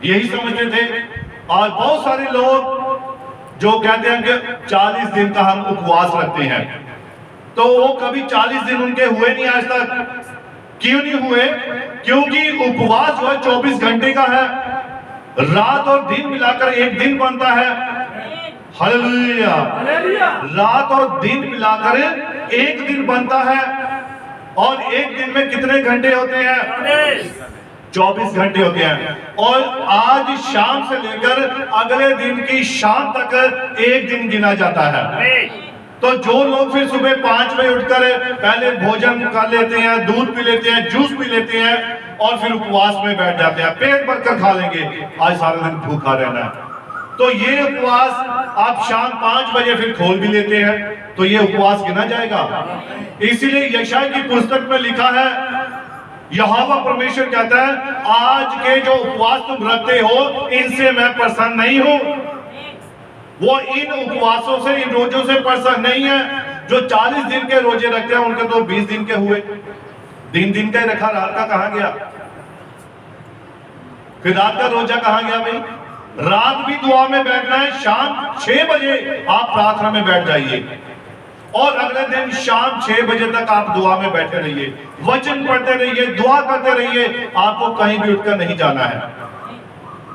यही समझते थे। और बहुत सारे लोग जो कहते हैं कि 40 दिन का हम उपवास रखते हैं, तो वो कभी 40 दिन उनके हुए नहीं आज तक। क्यों नहीं हुए? क्योंकि उपवास जो है 24 घंटे का है, रात और दिन मिलाकर एक दिन बनता है। हालेलुया। रात और दिन मिलाकर एक दिन बनता है, और एक दिन में कितने घंटे होते हैं? 24 घंटे होते हैं। और आज शाम से लेकर अगले दिन की शाम तक एक दिन गिना जाता है। तो जो लोग फिर सुबह 5 बजे उठकर पहले भोजन कर लेते हैं, दूध पी लेते हैं, जूस पी लेते हैं, और फिर उपवास में बैठ जाते हैं, पेट भरकर खा लेंगे, आज सारा दिन भूखा रहना है, तो ये उपवास आप शाम 5 बजे फिर खोल भी लेते हैं, तो ये उपवास गिना जाएगा। इसीलिए यशायाह की पुस्तक में लिखा है, यहोवा परमेश्वर कहता है, आज के जो उपवास तुम रखते हो, इनसे मैं प्रसन्न नहीं हूं। वो इन उपवासों से, इन रोजों से प्रसन्न नहीं है। जो 40 दिन के रोजे रखते हैं, उनके तो 20 दिन के हुए, दिन का ही रखा, रात का कहां गया? फिर रात का रोजा कहां गया भाई? रात भी दुआ में बैठना है, शाम 6 बजे आप प्रार्थना में बैठ जाइए, और अगले दिन शाम 6 बजे तक आप दुआ में बैठे रहिए, वचन पढ़ते रहिए, दुआ करते रहिए, आपको कहीं भी उठकर नहीं जाना है।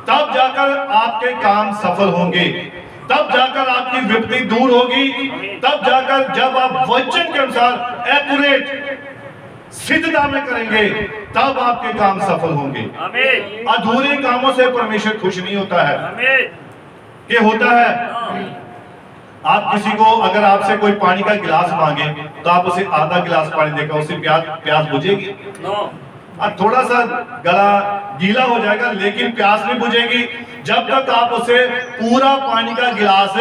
तब जाकर आपके काम सफल होंगे, तब जाकर आपकी विपत्ति दूर होगी, तब जाकर जब आप वचन के अनुसार एक्यूरेट सिद्धता में करेंगे, तब आपके काम सफल होंगे। अधूरे कामों से परमेश्वर खुश नहीं होता है। ये होता है, आप किसी को अगर आपसे कोई पानी का गिलास मांगे, तो आप उसे आधा गिलास पानी देगा, उसे प्यास बुझेगी? और थोड़ा सा गला गीला हो जाएगा, लेकिन प्यास नहीं बुझेगी जब तक आप उसे पूरा पानी का गिलास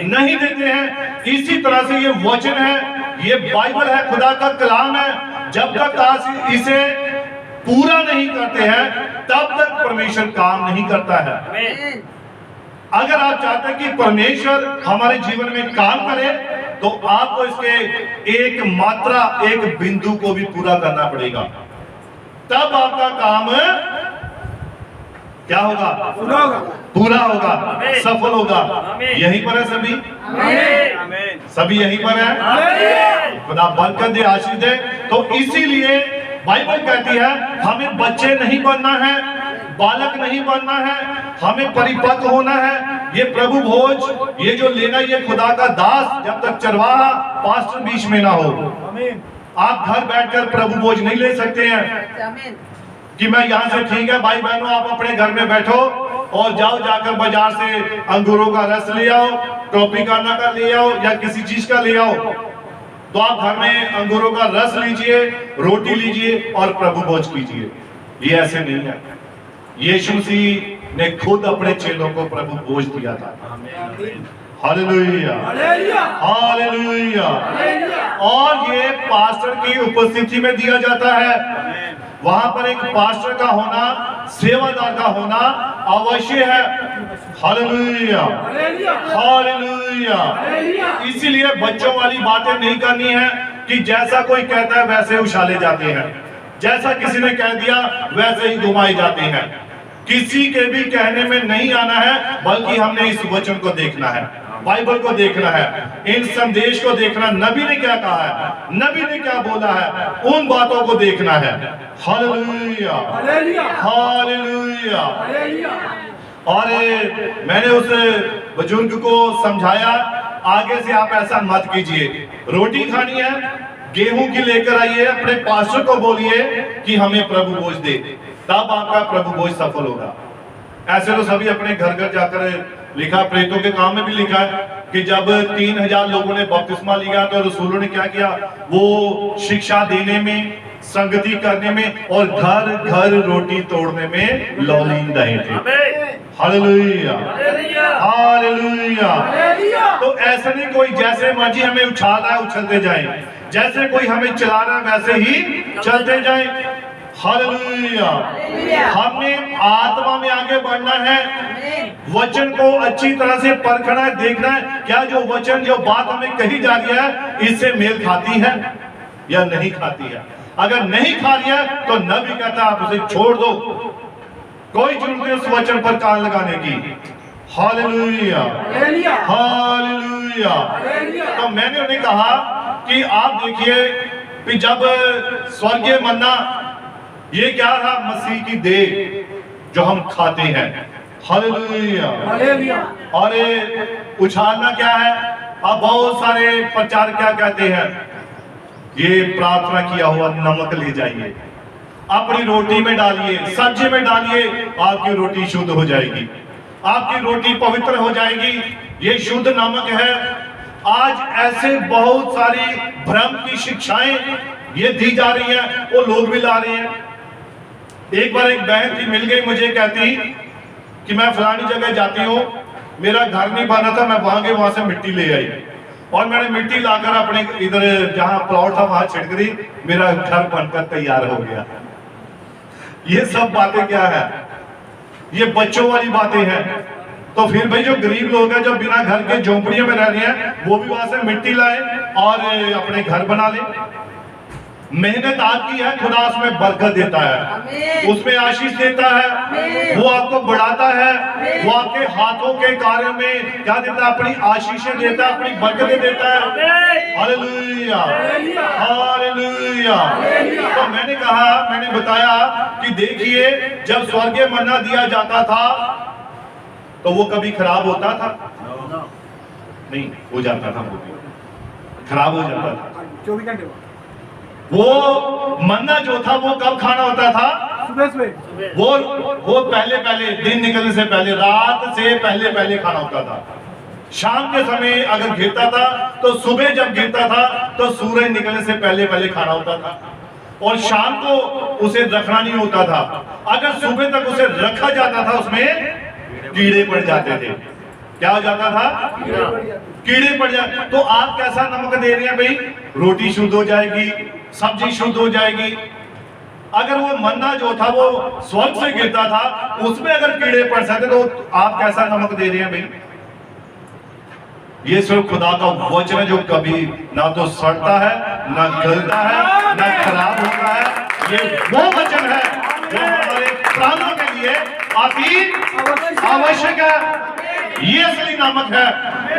नहीं देते हैं। इसी तरह से ये वचन है, ये बाइबल है, खुदा का कलाम है, जब तक आप इसे पूरा नहीं करते हैं, तब तक परमेश्वर काम नहीं करता है। अगर आप चाहते हैं कि परमेश्वर हमारे जीवन में काम करे, तो आपको इसके एक मात्रा, एक बिंदु को भी पूरा करना पड़ेगा, तब आपका काम क्या होगा? पूरा होगा, सफल होगा। यहीं पर है सभी, सभी यहीं पर है। खुदा बरकत दे, आशीष दे। तो इसीलिए बाइबल कहती है, हमें बच्चे नहीं बनना है, बालक नहीं बनना है, हमें परिपक्व होना है। ये प्रभु भोज, ये जो लेना, ये खुदा का दास, जब तक चरवाहा पास्टर बीच में ना हो। आप घर बैठकर प्रभु भोज नहीं ले सकते हैं कि मैं यहाँ से, ठीक है भाई बहनों, आप अपने घर में बैठो और जाओ, जाकर बाजार से अंगूरों का रस ले आओ, ट्रॉपिकाना का ले आओ, या किसी चीज का ले आओ, तो आप घर में अंगूरों का रस लीजिए, रोटी लीजिए और प्रभु भोज कीजिए। ये ऐसे नहीं है। यीशु मसीह ने खुद अपने चेलों को प्रभु भोज दिया था। Hallelujah, hallelujah. और ये पास्टर की उपस्थिति में दिया जाता है। वहां पर एक पास्टर का होना, सेवादार का होना अवश्य है। Hallelujah, hallelujah. इसीलिए बच्चों वाली बातें नहीं करनी है कि जैसा कोई कहता है वैसे उछाले जाते हैं, जैसा किसी ने कह दिया वैसे ही घुमाए जाते हैं। किसी के भी कहने में नहीं आना है, बल्कि हमने इस वचन को देखना है, बाइबल को देखना है, इन संदेश को देखना, नबी ने क्या कहा है, नबी ने क्या बोला है, उन बातों को देखना है। Hallelujah, hallelujah. और मैंने उस बुजुर्ग को समझाया, आगे से आप ऐसा मत कीजिए, रोटी खानी है गेहूं की लेकर आइए, अपने पास्टर को बोलिए कि हमें प्रभु भोज दे, तब आपका प्रभु भोज सफल होगा। ऐसे तो सभी अपने घर घर जाकर लिखा, प्रेतों के काम में भी लिखा है कि जब 3000 लोगों ने बपतिस्मा लिया तो रसूलों ने क्या किया, वो शिक्षा देने में, संगति करने में और घर घर रोटी तोड़ने में लौलीन रहे थे। Hallelujah, hallelujah. तो ऐसा नहीं कोई जैसे मर्जी हमें उछाल रहा है उछलते जाए, जैसे कोई हमें चला रहा है वैसे ही चलते जाए। हालेलुया। हमने आत्मा में आगे बढ़ना है, वचन को अच्छी तरह से परखना है, देखना है क्या जो वचन जो बात हमें कही जा रही है इससे मेल खाती है या नहीं खाती है। अगर नहीं खा रही है तो नबी कहता आप उसे छोड़ दो, कोई जरूरत नहीं उस वचन पर कान लगाने की। Hallelujah, hallelujah. तो मैंने उन्हें कहा कि आप देखिए कि जब स्वर्गीय मन्ना ये क्या था, मसीह की देह जो हम खाते हैं। हालेलुया। और उछालना क्या है, अब बहुत सारे प्रचार क्या कहते हैं, ये प्रार्थना किया हुआ नमक ले जाइए, अपनी रोटी में डालिए, सब्जी में डालिए, आपकी रोटी शुद्ध हो जाएगी, आपकी रोटी पवित्र हो जाएगी, ये शुद्ध नमक है। आज ऐसे बहुत सारी भ्रम की शिक्षाएं ये दी जा रही हैं, वो लोग भी ला रहे हैं। एक बार एक बहन थी मिल गई मुझे, कहती कि मैं फलानी जगह जाती हूँ, मेरा घर नहीं बना था, मैं वहां से मिट्टी ले आई और मैंने मिट्टी लाकर अपने इधर जहां प्लॉट था वहां छिड़क दी, मेरा घर बनकर तैयार हो गया। ये सब बातें क्या है, ये बच्चों वाली बातें हैं। तो फिर भाई जो गरीब लोग हैं जो बिना घर के झोंपड़ियों में रह रहे हैं, वो भी वहां से मिट्टी लाए और अपने घर बना ले। मेहनत आपकी है, खुदा उसमें बरकत देता है, उसमें आशीष देता है, वो आपको बढ़ाता है, वो आपके हाथों के कार्य में क्या देता है, अपनी आशीषें देता है, अपनी बरकतें देता है। Hallelujah, hallelujah. तो मैंने कहा, मैंने बताया कि देखिए जब स्वर्गीय मन्ना दिया जाता था तो वो कभी खराब होता था नहीं, हो जाता था, वो खराब हो जाता था। 24 घंटे वो मन्ना जो था वो कब खाना होता था, सुबह वो पहले पहले दिन निकलने से पहले, रात से पहले पहले खाना होता था। शाम के समय अगर गिरता था तो सुबह जब गिरता था तो सूरज निकलने से पहले पहले खाना होता था, और शाम को उसे रखना नहीं होता था। अगर सुबह तक उसे रखा जाता था उसमें कीड़े पड़ जाते थे। क्या हो जाता था, कीड़े पड़ जाते। तो आप कैसा नमक दे रहे हैं भाई, रोटी शुद्ध हो जाएगी, सब्जी शुद्ध हो जाएगी। अगर वो मन्ना जो था वो स्वर्ग से गिरता था, उसमें अगर कीड़े पड़ सकते तो आप कैसा नमक दे रहे हैं भाई। ये सिर्फ खुदा का वचन है जो कभी ना तो सड़ता है, ना गलता है, ना खराब होता है। ये वो वचन है जो हमारे प्राणों के लिए अति आवश्यक है। ये असली नमक है।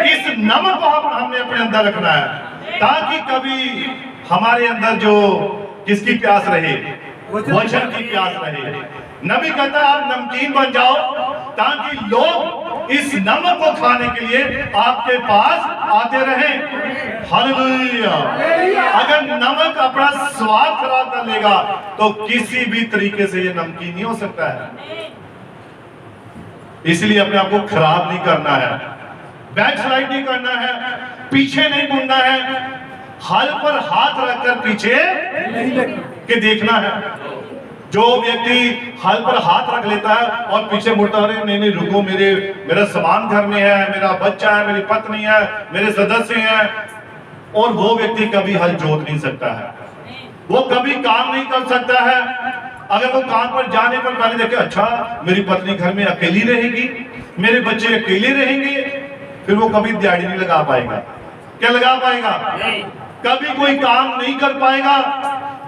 इस नमक को हमने अपने अंदर रखना है ताकि कभी हमारे अंदर जो किसकी प्यास रहे, वचन की प्यास रहे। नबी कहता है आप नमकीन बन जाओ ताकि लोग इस नमक को खाने के लिए आपके पास आते रहें। हालेलुया। अगर नमक अपना स्वाद खराब कर लेगा तो किसी भी तरीके से ये नमकीन नहीं हो सकता है। इसलिए अपने आप को खराब नहीं करना है, बैकस्लाइड नहीं करना है, पीछे नहीं मुड़ना है, हल पर हाथ रखकर पीछे के देखना है। जो व्यक्ति हल पर हाथ रख लेता है और पीछे मुड़ता है, नहीं रुको, मेरा सामान घर में है, मेरा बच्चा है, मेरी पत्नी है, मेरे सदस्य हैं, और वो व्यक्ति कभी हल जोत नहीं सकता है, वो कभी काम नहीं कर सकता है। अगर वो काम पर जाने पर पहले देखे, अच्छा मेरी पत्नी घर में अकेली रहेगी, मेरे बच्चे अकेले रहेंगे, फिर वो कभी दिहाड़ी नहीं लगा पाएगा। क्या लगा पाएगा? कभी कोई काम नहीं कर पाएगा।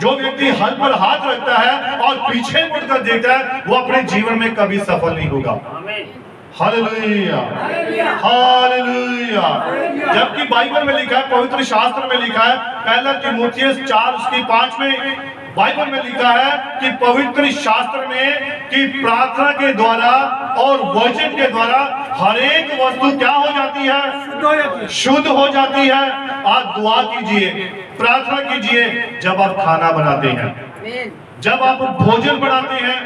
जो व्यक्ति हल पर हाथ रखता है और पीछे मुड़कर देखता है, वो अपने जीवन में कभी सफल नहीं होगा। Hallelujah, hallelujah. जबकि बाइबल में लिखा है, पवित्र शास्त्र में लिखा है, पहला तीमुथियुस 4:5 में बाइबल में लिखा है कि पवित्र शास्त्र में कि प्रार्थना के द्वारा और वचन के द्वारा हर एक वस्तु क्या हो जाती है, शुद्ध हो जाती है। आप दुआ कीजिए, प्रार्थना कीजिए जब आप खाना बनाते हैं, जब आप भोजन बनाते हैं।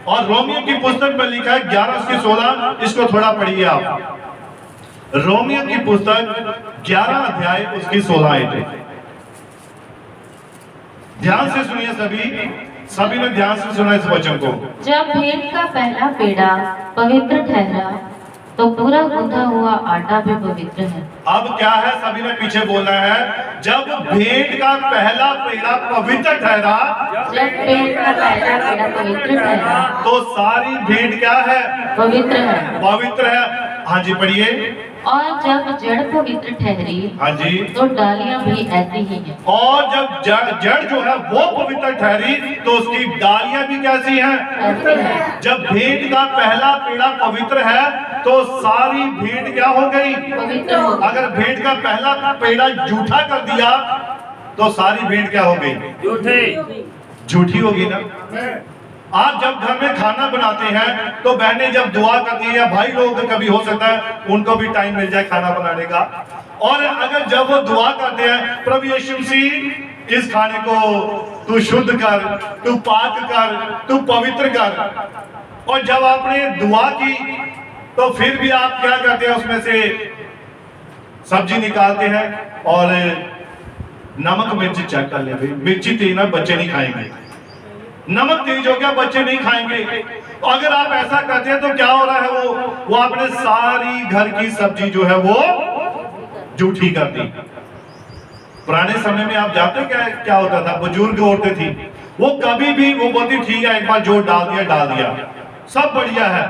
और रोमियो की पुस्तक में लिखा है 11:16, इसको थोड़ा पढ़िए आप। रोमियो की पुस्तक 11 अध्याय उसकी 16 आयत। ध्यान से सुनिए सभी ने ध्यान से सुना इस वचन को। जब भेंट का पहला पेड़ा पवित्र ठहरा तो पूरा गूंथा हुआ आटा भी पवित्र है। अब क्या है, सभी ने पीछे बोलना है। जब भेंट का पहला पेड़ा पवित्र ठहरा, जब भेंट का पहला पेड़ा पवित्र ठहरा तो सारी भेंट क्या है? पवित्र है। पवित्र है। हाँ जी पढ़िए। और जब जड़ पवित्र ठहरी, हाँ जी, तो डालियां भी ऐसी ही हैं। और जब जड़ जो है वो पवित्र ठहरी तो उसकी डालियां भी कैसी हैं? ऐसी हैं। जब भेंट का पहला पेड़ा पवित्र है तो सारी भेंट क्या हो गई? पवित्र हो गई। अगर भेंट का पहला पेड़ा झूठा कर दिया तो सारी भेंट क्या हो गई? झूठी होगी ना। आप जब घर में खाना बनाते हैं तो बहनें जब दुआ करती है, या भाई लोग कभी हो सकता है उनको भी टाइम मिल जाए खाना बनाने का, और अगर जब वो दुआ करते हैं, प्रभु यीशु मसीह इस खाने को तू शुद्ध कर, तू पाक कर, तू पवित्र कर, और जब आपने दुआ की तो फिर भी आप क्या करते हैं? उसमें से सब्जी निकालते हैं और नमक मिर्ची चेक कर लेते हैं। मिर्ची तेज ना, बच्चे नहीं खाएंगे। नमक तेज हो गया, बच्चे नहीं खाएंगे। तो अगर आप ऐसा करते हैं तो क्या हो रहा है? वो आपने सारी घर की सब्जी जो है वो झूठी कर दी। पुराने समय में आप जानते क्या होता था? बुजुर्ग औरतें थी, वो कभी भी वो बोलती ठीक है, एक बार जो डाल दिया सब बढ़िया है।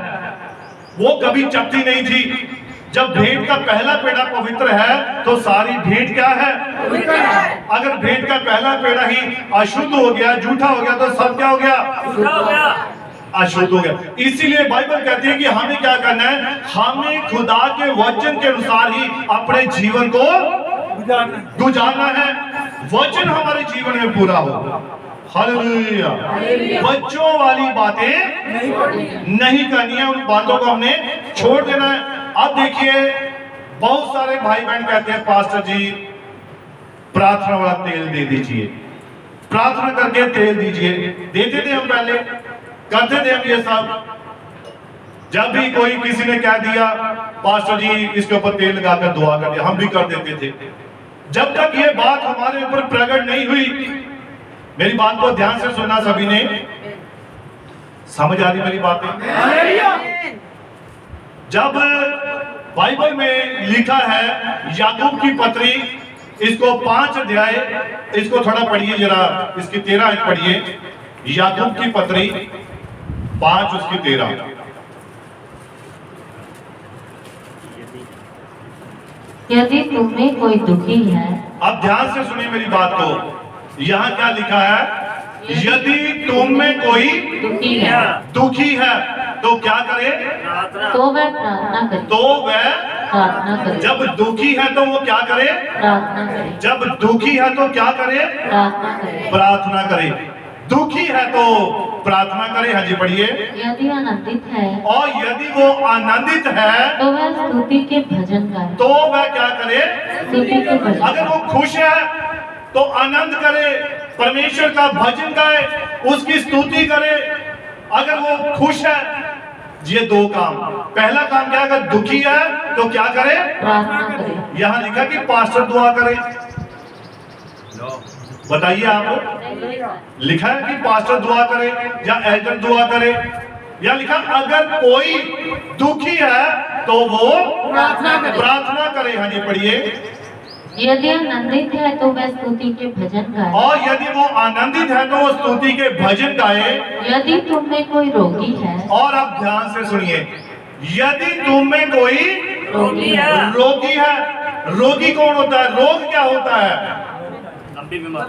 वो कभी चपटी नहीं थी। जब भेंट का पहला पेड़ा पवित्र है तो सारी भेंट क्या है? पवित्र है। अगर भेंट का पहला पेड़ा ही अशुद्ध हो गया, झूठा हो गया, तो सब क्या हो गया? अशुद्ध हो गया। इसीलिए बाइबल कहती है कि हमें क्या करना है? हमें खुदा के वचन के अनुसार ही अपने जीवन को गुजारना है। वचन हमारे जीवन में पूरा हो। हालेलुया। बच्चों वाली बातें नहीं करनी है, उन बातों को हमने छोड़ देना है। अब देखिए, बहुत सारे भाई बहन कहते हैं पास्टर जी प्रार्थना वाला तेल दे दीजिए, प्रार्थना करके तेल दीजिए। देते थे हम, पहले करते थे हम ये सब। जब भी कोई किसी ने कह दिया पास्टर जी इसके ऊपर तेल लगाकर दुआ कर दिया, हम भी कर देते थे। जब तक ये बात हमारे ऊपर प्रकट नहीं हुई, मेरी बात को ध्यान से सुनना सभी ने, समझ आ रही मेरी बातें? जब बाइबल में लिखा है याकूब की पत्री, इसको 5 अध्याय, इसको थोड़ा पढ़िए जरा, इसकी 13 आयत पढ़िए। याकूब की पत्री 5 उसकी 13। यदि तुम में कोई दुखी है, अब ध्यान से सुनिए मेरी बात को। यहाँ क्या लिखा है? यदि तुम में कोई दुखी है तो क्या करे? तो वह प्रार्थना करे। तो वह प्रार्थना करे। जब दुखी है तो वो क्या करे? प्रार्थना करे। जब दुखी है तो क्या करे? प्रार्थना करे। प्रार्थना करे। दुखी है तो प्रार्थना करे। हाँ जी पढ़िए। यदि आनंदित है, और यदि वो आनंदित है तो वह स्तुति के भजन गाए। तो वह क्या करे? स्तुति के भजन। अगर वो खुश है तो आनंद करे, परमेश्वर का भजन गाए, उसकी स्तुति करे। अगर वो खुश है, ये 2 काम। पहला काम क्या? अगर दुखी है तो क्या करे? प्रार्थना करे। यहाँ लिखा कि पास्टर दुआ करे। बताइए आप, लिखा है कि पास्टर दुआ करे या एल्डर दुआ करे, या लिखा अगर कोई दुखी है तो वो प्रार्थना करे। हाँ जी पढ़िए। यदि आनंदित है तो वह स्तुति के भजन गाए। और यदि वो आनंदित है तो वो स्तुति के भजन गाए। यदि तुम में कोई रोगी है, और अब ध्यान से सुनिए, यदि तुम में कोई रोगी है। रोगी है। रोगी कौन होता है? रोग क्या होता है?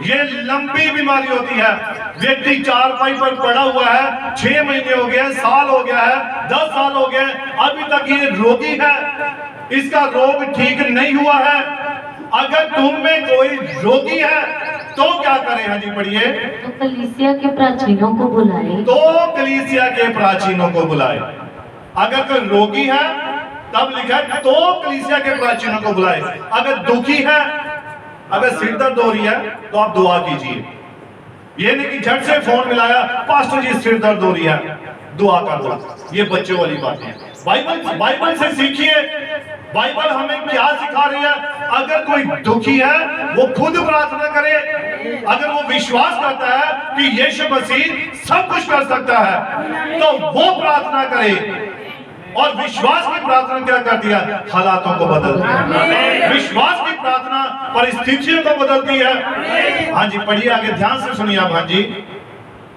ये लंबी बीमारी होती है। व्यक्ति चारपाई पर पड़ा हुआ है, 6 महीने हो गए, साल हो गया है, 10 साल हो गए, अभी तक ये रोगी है, इसका रोग ठीक नहीं हुआ है। अगर तुम में कोई रोगी है तो क्या करें? हाँ जी पढ़िए। तो कलीसिया के प्राचीनों को बुलाए। तो कलीसिया के प्राचीनों को बुलाए। अगर कोई रोगी है तब लिखा है तो कलीसिया के प्राचीनों को बुलाए। अगर दुखी है, अगर सिर दर्द हो रही है तो आप दुआ कीजिए। ये नहीं कि झट से फोन मिलाया पास्टर जी सिर दर्द हो रही है, दुआ कर दो। ये बच्चों वाली बात है। बाइबल से सीखिए। बाइबल हमें क्या सिखा रही है? अगर कोई दुखी है वो खुद प्रार्थना करे। अगर वो विश्वास करता है कि यीशु मसीह सब कुछ कर सकता है तो वो प्रार्थना करे। और विश्वास की प्रार्थना क्या करती है? हालातों को बदलती है। विश्वास की प्रार्थना परिस्थितियों को बदलती है। हाँ जी, पढ़िए आगे, ध्यान से सुनिए आप। हाँ जी,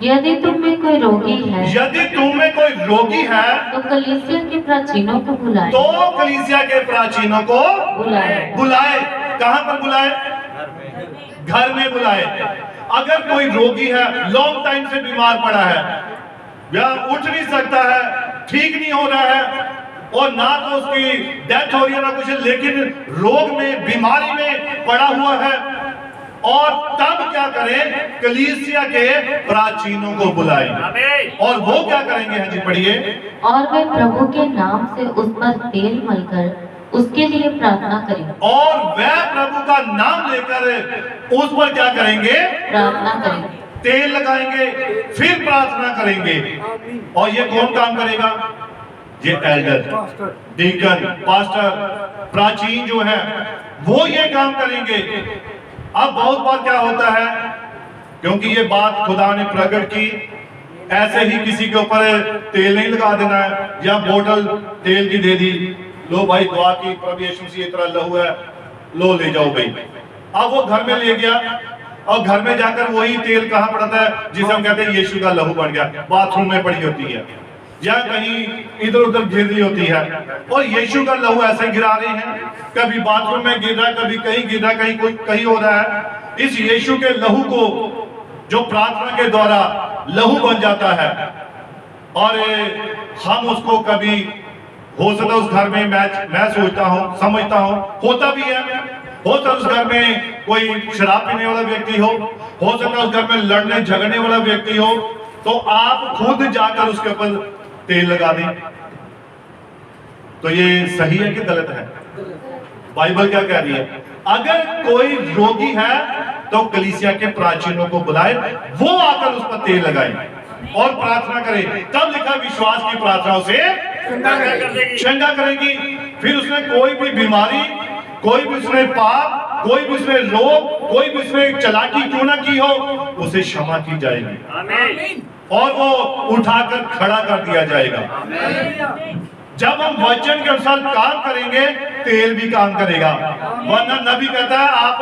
यदि तुम में कोई रोगी है यदि तुम में कोई रोगी है तो कलीसिया के प्राचीनों को बुलाए। तो कलीसिया के प्राचीनों को बुलाए। कहां पर बुलाए? घर में बुलाए। अगर कोई रोगी है, लॉन्ग टाइम से बीमार पड़ा है, या उठ नहीं सकता है, ठीक नहीं हो रहा है, और ना तो उसकी डेथ हो रही है ना कुछ, लेकिन रोग में, बीमारी में पड़ा हुआ है, और तब क्या करें? कलीसिया के प्राचीनों को बुलाएं। और वो क्या करेंगे? हाँ जी, पढ़िए। और वे प्रभु के नाम से उस पर तेल मलकर उसके लिए प्रार्थना करें। और वह प्रभु का नाम लेकर उस पर क्या करेंगे? प्रार्थना करें। तेल लगाएंगे, फिर प्रार्थना करेंगे। और ये कौन काम करेगा? ये एल्डर, डीकन, पास्टर, प्राचीन जो है वो ये काम करेंगे। अब बहुत बार क्या होता है, क्योंकि ये बात खुदा ने प्रकट की, ऐसे ही किसी के ऊपर तेल नहीं लगा देना है, या बोतल तेल की दे दी, लो भाई दुआ की, प्रभु यीशु मसीह इतना लहू है, लो ले जाओ भाई। अब वो घर में ले गया, और घर में जाकर वही तेल कहाँ पड़ता है? जिसे हम कहते हैं यीशु का लहू पड़ गया, बाथरूम में पड़ी होती है, या कहीं इधर उधर गिर रही होती है, और यीशु का लहू ऐसे गिरा रहे हैं, कभी बाथरूम में गिर रहा है, कभी कहीं गिर रहा है, कहीं कोई कहीं हो रहा है। इस यीशु के लहू को, जो प्रार्थना के द्वारा लहू बन जाता है, और हम उसको कभी हो सकता है उस घर में, मैं सोचता हूँ, समझता हूँ, होता भी है, हो सकता है उस घर में कोई शराब पीने वाला व्यक्ति हो सकता है उस घर में लड़ने झगड़ने वाला व्यक्ति हो, तो आप खुद जाकर उसके ऊपर तेल लगा दें। तो ये सही है कि गलत है? बाइबल क्या कह रही है? अगर कोई रोगी है तो कलीसिया के प्राचीनों को बुलाए, वो आकर उस पर तेल लगाए और प्रार्थना करे। तब लिखा विश्वास की प्रार्थनाओं से चंगा करेगी। फिर उसमें कोई भी बीमारी, कोई भी उसमें पाप, कोई भी उसमें रोग, कोई भी उसमें चालाकी क्यों ना की हो, उसे क्षमा की जाएगी। आमीन। और वो उठाकर खड़ा कर दिया जाएगा। आमीन। जब हम वचन के अनुसार काम करेंगे, तेल भी काम करेगा। वरना नबी कहता है, आप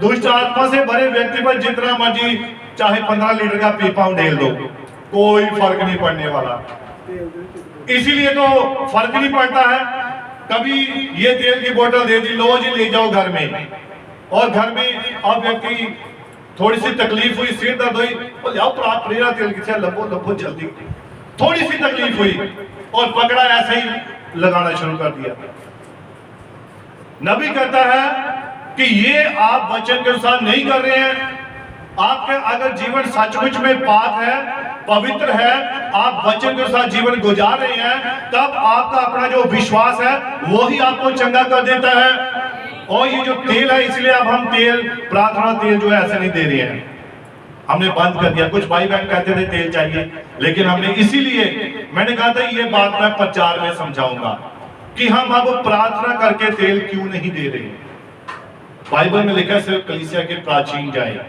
दुष्ट आत्मा से भरे व्यक्ति पर जितना मर्जी चाहे 15 लीटर का पीपा उंडेल दो, कोई फर्क नहीं पड़ने वाला। इसीलिए तो फर्क नहीं पड़ता है। कभी ये तेल की बोतल दे दी, लो जी ले जाओ घर में, और घर में अब व्यक्ति थोड़ी सी तकलीफ हुई, सिर दर्द हुई, तो जाओ प्रेरणा तेल किसे लपो लपो जल्दी, थोड़ी सी तकलीफ हुई और पकड़ा, ऐसे ही लगाना शुरू कर दिया। नबी कहता है कि ये आप वचन के अनुसार नहीं कर रहे हैं। आपके अगर जीवन सचमुच में पाक है, पवित्र है, आप वचन के अनुसार जीवन गुजार रहे हैं, तब आपका अपना जो विश्वास है वो ही आपको चंगा कर देता है। और ये जो तेल है, इसलिए अब हम तेल, प्रार्थना तेल जो है ऐसे नहीं दे रहे हैं, हमने बंद कर दिया। कुछ भाई बहन कहते थे तेल चाहिए, लेकिन हमने इसीलिए, मैंने कहा था ये बात मैं प्रचार में समझाऊंगा कि हम अब प्रार्थना करके तेल क्यों नहीं दे रहे। बाइबल में लिखा है सिर्फ कलीसिया के प्राचीन जाए।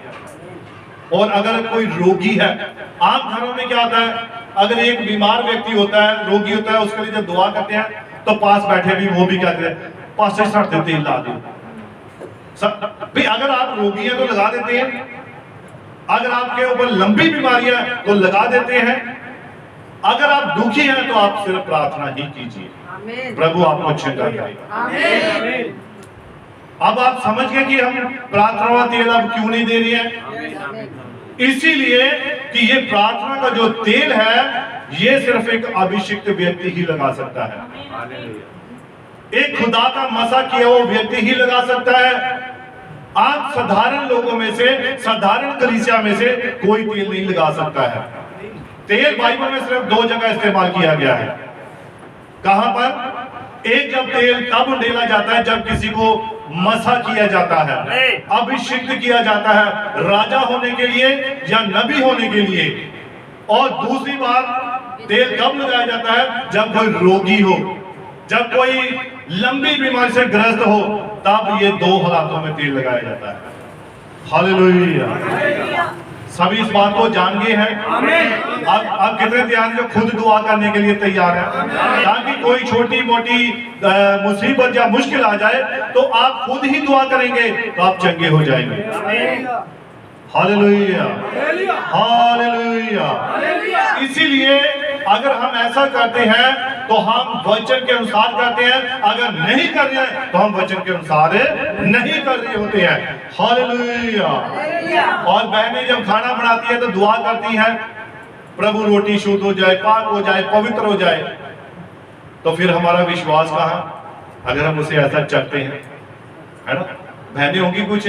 और अगर कोई रोगी है, आम घरों में क्या होता है, अगर एक बीमार व्यक्ति होता है, रोगी होता है, उसके लिए जब दुआ करते हैं तो पास बैठे भी वो भी कहते हैं, पास से सर देते ला दो भाई। अगर आप रोगी हैं तो लगा देते हैं, अगर आपके ऊपर लंबी बीमारी है तो लगा देते हैं, अगर आप दुखी हैं तो आप सिर्फ प्रार्थना ही कीजिए, प्रभु आपको चंगा करेगा। अब आप समझ गए कि हम प्रार्थना तेल अब क्यों नहीं दे रहे हैं? इसीलिए कि ये प्रार्थना का जो तेल है, ये सिर्फ एक अभिषिक्त व्यक्ति ही लगा सकता है। एक खुदा का मसा किया वो व्यक्ति ही लगा सकता है। आप साधारण लोगों में से, साधारण कलीसिया में से कोई तेल नहीं लगा सकता है। तेल बाइबल में सिर्फ 2 जगह इस्तेमाल किया गया है। कहां पर? एक, जब तेल तब उंडेला जाता है जब किसी को मसा किया जाता है, अभिषिक्त किया जाता है, राजा होने के लिए या नबी होने के लिए। और दूसरी बार तेल कब लगाया जाता है? जब कोई रोगी हो, जब कोई लंबी बीमारी से ग्रस्त हो, तब ये 2 हालातों में तेल लगाया जाता है। हालेलुया। सभी इस बात को जान गए हैं। अब कितने तैयार जो खुद दुआ करने के लिए तैयार है, ताकि कोई छोटी मोटी मुसीबत या मुश्किल आ जाए तो आप खुद ही दुआ करेंगे तो आप चंगे हो जाएंगे। Hallelujah, hallelujah. इसीलिए अगर हम ऐसा करते हैं तो हम वचन के अनुसार करते हैं, अगर नहीं कर रहे हैं तो हम वचन के अनुसार नहीं कर रहे होते हैं। हालेलुया। और बहनें जब खाना बनाती है तो दुआ करती हैं, प्रभु रोटी शुद्ध हो जाए, पाक हो जाए, पवित्र हो जाए। तो फिर हमारा विश्वास कहाँ, अगर हम उसे ऐसा चखते हैं, है ना। बहनें होंगी कुछ,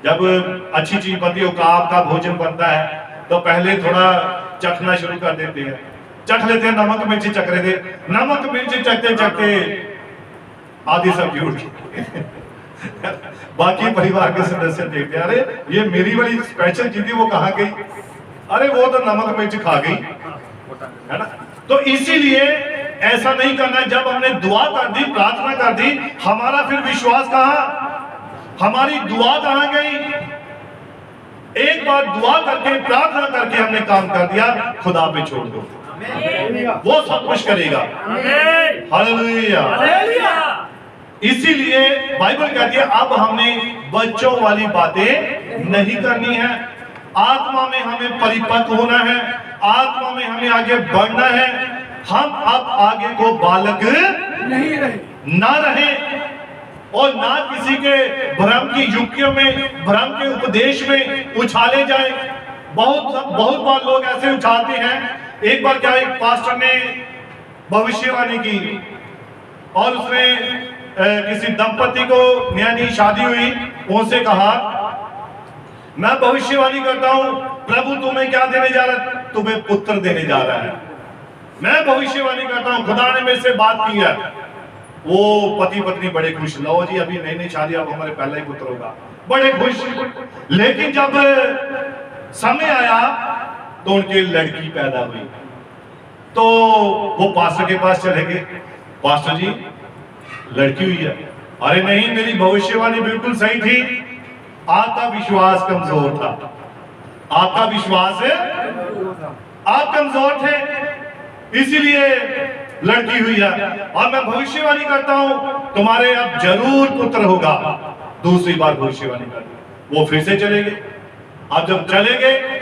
जब अच्छी चीज बनती है, उकाब का भोजन बनता है, तो पहले थोड़ा चखना शुरू कर देते हैं, चख लेते हैं, नमक मिर्ची चख रहे थे, नमक मिर्ची चखते चखते आधी सब्जी उठ गई। बाकी परिवार के सदस्य देखते हैं, अरे ये मेरी वाली स्पेशल चीज थी, वो कहाँ गई, अरे वो तो नमक मिर्च खा गई, है ना। तो इसीलिए ऐसा नहीं करना है। जब हमने दुआ कर दी, प्रार्थना कर दी, हमारा फिर विश्वास कहाँ, हमारी दुआ कहाँ गई। एक बार दुआ करके, प्रार्थना करके हमने काम कर दिया, खुदा पे छोड़ दो, वो सब कुछ करेगा। हालेलुया। इसीलिए बाइबल कहती है अब हमने बच्चों वाली बातें नहीं करनी है, आत्मा में हमें परिपक्व होना है, आत्मा में हमें आगे बढ़ना है। हम अब आगे को बालक नहीं रहे, ना रहे, और ना किसी के भ्रम की युक्तियों में, भ्रम के उपदेश में उछाले जाए। बहुत बार लोग ऐसे उछालते हैं। एक बार क्या, एक पास्टर ने भविष्यवाणी की और उसने किसी दंपति को, नई शादी हुई, उनसे कहा मैं भविष्यवाणी करता हूं, प्रभु तुम्हें क्या देने जा रहा है, तुम्हें पुत्र देने जा रहा है। मैं भविष्यवाणी करता हूं, खुदा ने मेरे से बात की है। वो पति पत्नी बड़े खुश, लो जी अभी नई शादी, अब हमारे पहला ही पुत्र होगा, बड़े खुश। लेकिन जब समय आया तो उनकी लड़की पैदा हुई, तो वो पास्टर के पास चले गए, पास्टर जी लड़की हुई है। अरे नहीं, मेरी भविष्यवाणी बिल्कुल सही थी, आपका विश्वास कमजोर था, आपका विश्वास आप कमजोर थे, इसीलिए लड़की हुई है। और मैं भविष्यवाणी करता हूं तुम्हारे अब जरूर पुत्र होगा। दूसरी बार भविष्यवाणी कर, वो फिर से चले गए। अब जब चले गए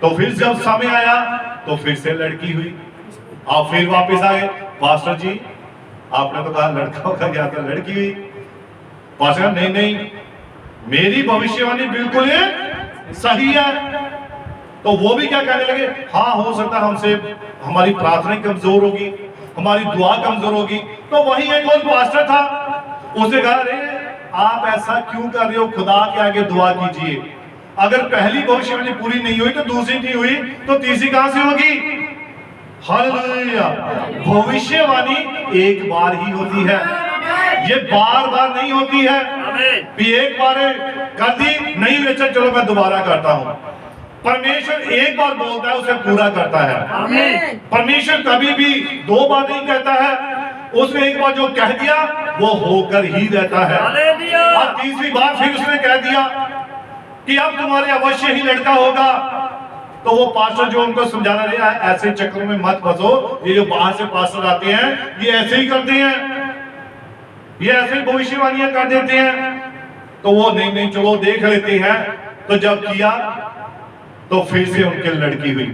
तो फिर जब समय आया तो फिर से लड़की हुई, आप फिर वापस आ गए, पास्टर जी आपने तो कहा लड़का होगा, क्या था लड़की हुई। पास्टर नहीं नहीं, मेरी भविष्यवाणी बिल्कुल सही है। तो वो भी क्या कहने लगे, हाँ हो सकता हमसे हमारी प्रार्थना कमजोर होगी, हमारी दुआ कमजोर होगी। तो वही एक और पास्टर था, उसे कहा अरे आप ऐसा क्यों कर रहे हो, खुदा के आगे दुआ कीजिए। अगर पहली भविष्यवाणी पूरी नहीं हुई तो दूसरी नहीं हुई तो तीसरी कहां से होगी। हालेलुया। भविष्यवाणी एक बार ही होती है, ये बार बार नहीं होती है। एक बार कर दी, नहीं बेचा, चलो मैं दोबारा करता हूं। परमेश्वर एक बार बोलता है, उसे पूरा करता है। परमेश्वर कभी भी 2 बार नहीं कहता है, उसने एक बार जो कह दिया वो होकर ही रहता है। और तीसरी बार फिर उसने कह दिया कि अब तुम्हारे अवश्य ही लड़का होगा। तो वो पास्टर जो उनको समझाना रहा है, ऐसे चक्करों में मत फंसो, ये जो बाहर से पास्टर आते हैं ये ऐसे ही करते हैं, ये ऐसे ही भविष्यवाणियां कर देते हैं। तो वो नहीं नहीं चलो देख लेते हैं। तो जब किया तो फिर से उनके लड़की हुई।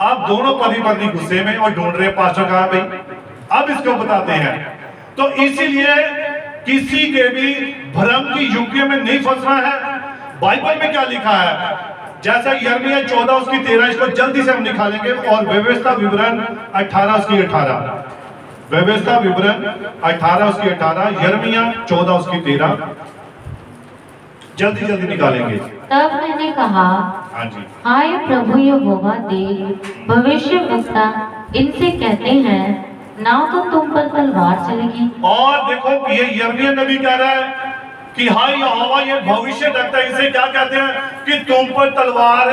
अब दोनों पति पत्नी गुस्से में और ढूंढ रहे पास्टर कहां भाई, अब इसको बताते हैं। तो इसीलिए किसी के भी भ्रम की युक्तियों में नहीं फंसना है। बाइबल में क्या लिखा है, जैसा यिर्मयाह 14 उसकी 13, इसको जल्दी से हम निकालेंगे, और व्यवस्था विवरण 18 उसकी 18, व्यवस्था विवरण 18 उसकी 18, यिर्मयाह 14 उसकी 13, जल्दी जल्दी निकालेंगे। तब मैंने कहा, हाँ जी, हाय प्रभु यहोवा देव, भविष्यवक्ता इनसे कहते हैं, ना तो तुम पर तलवार चलेगी। और देखो ये यिर्मयाह नबी कह रहा है कि हाय यहोवा, ये भविष्य वक्ता इसे क्या कहते हैं कि तुम पर तलवार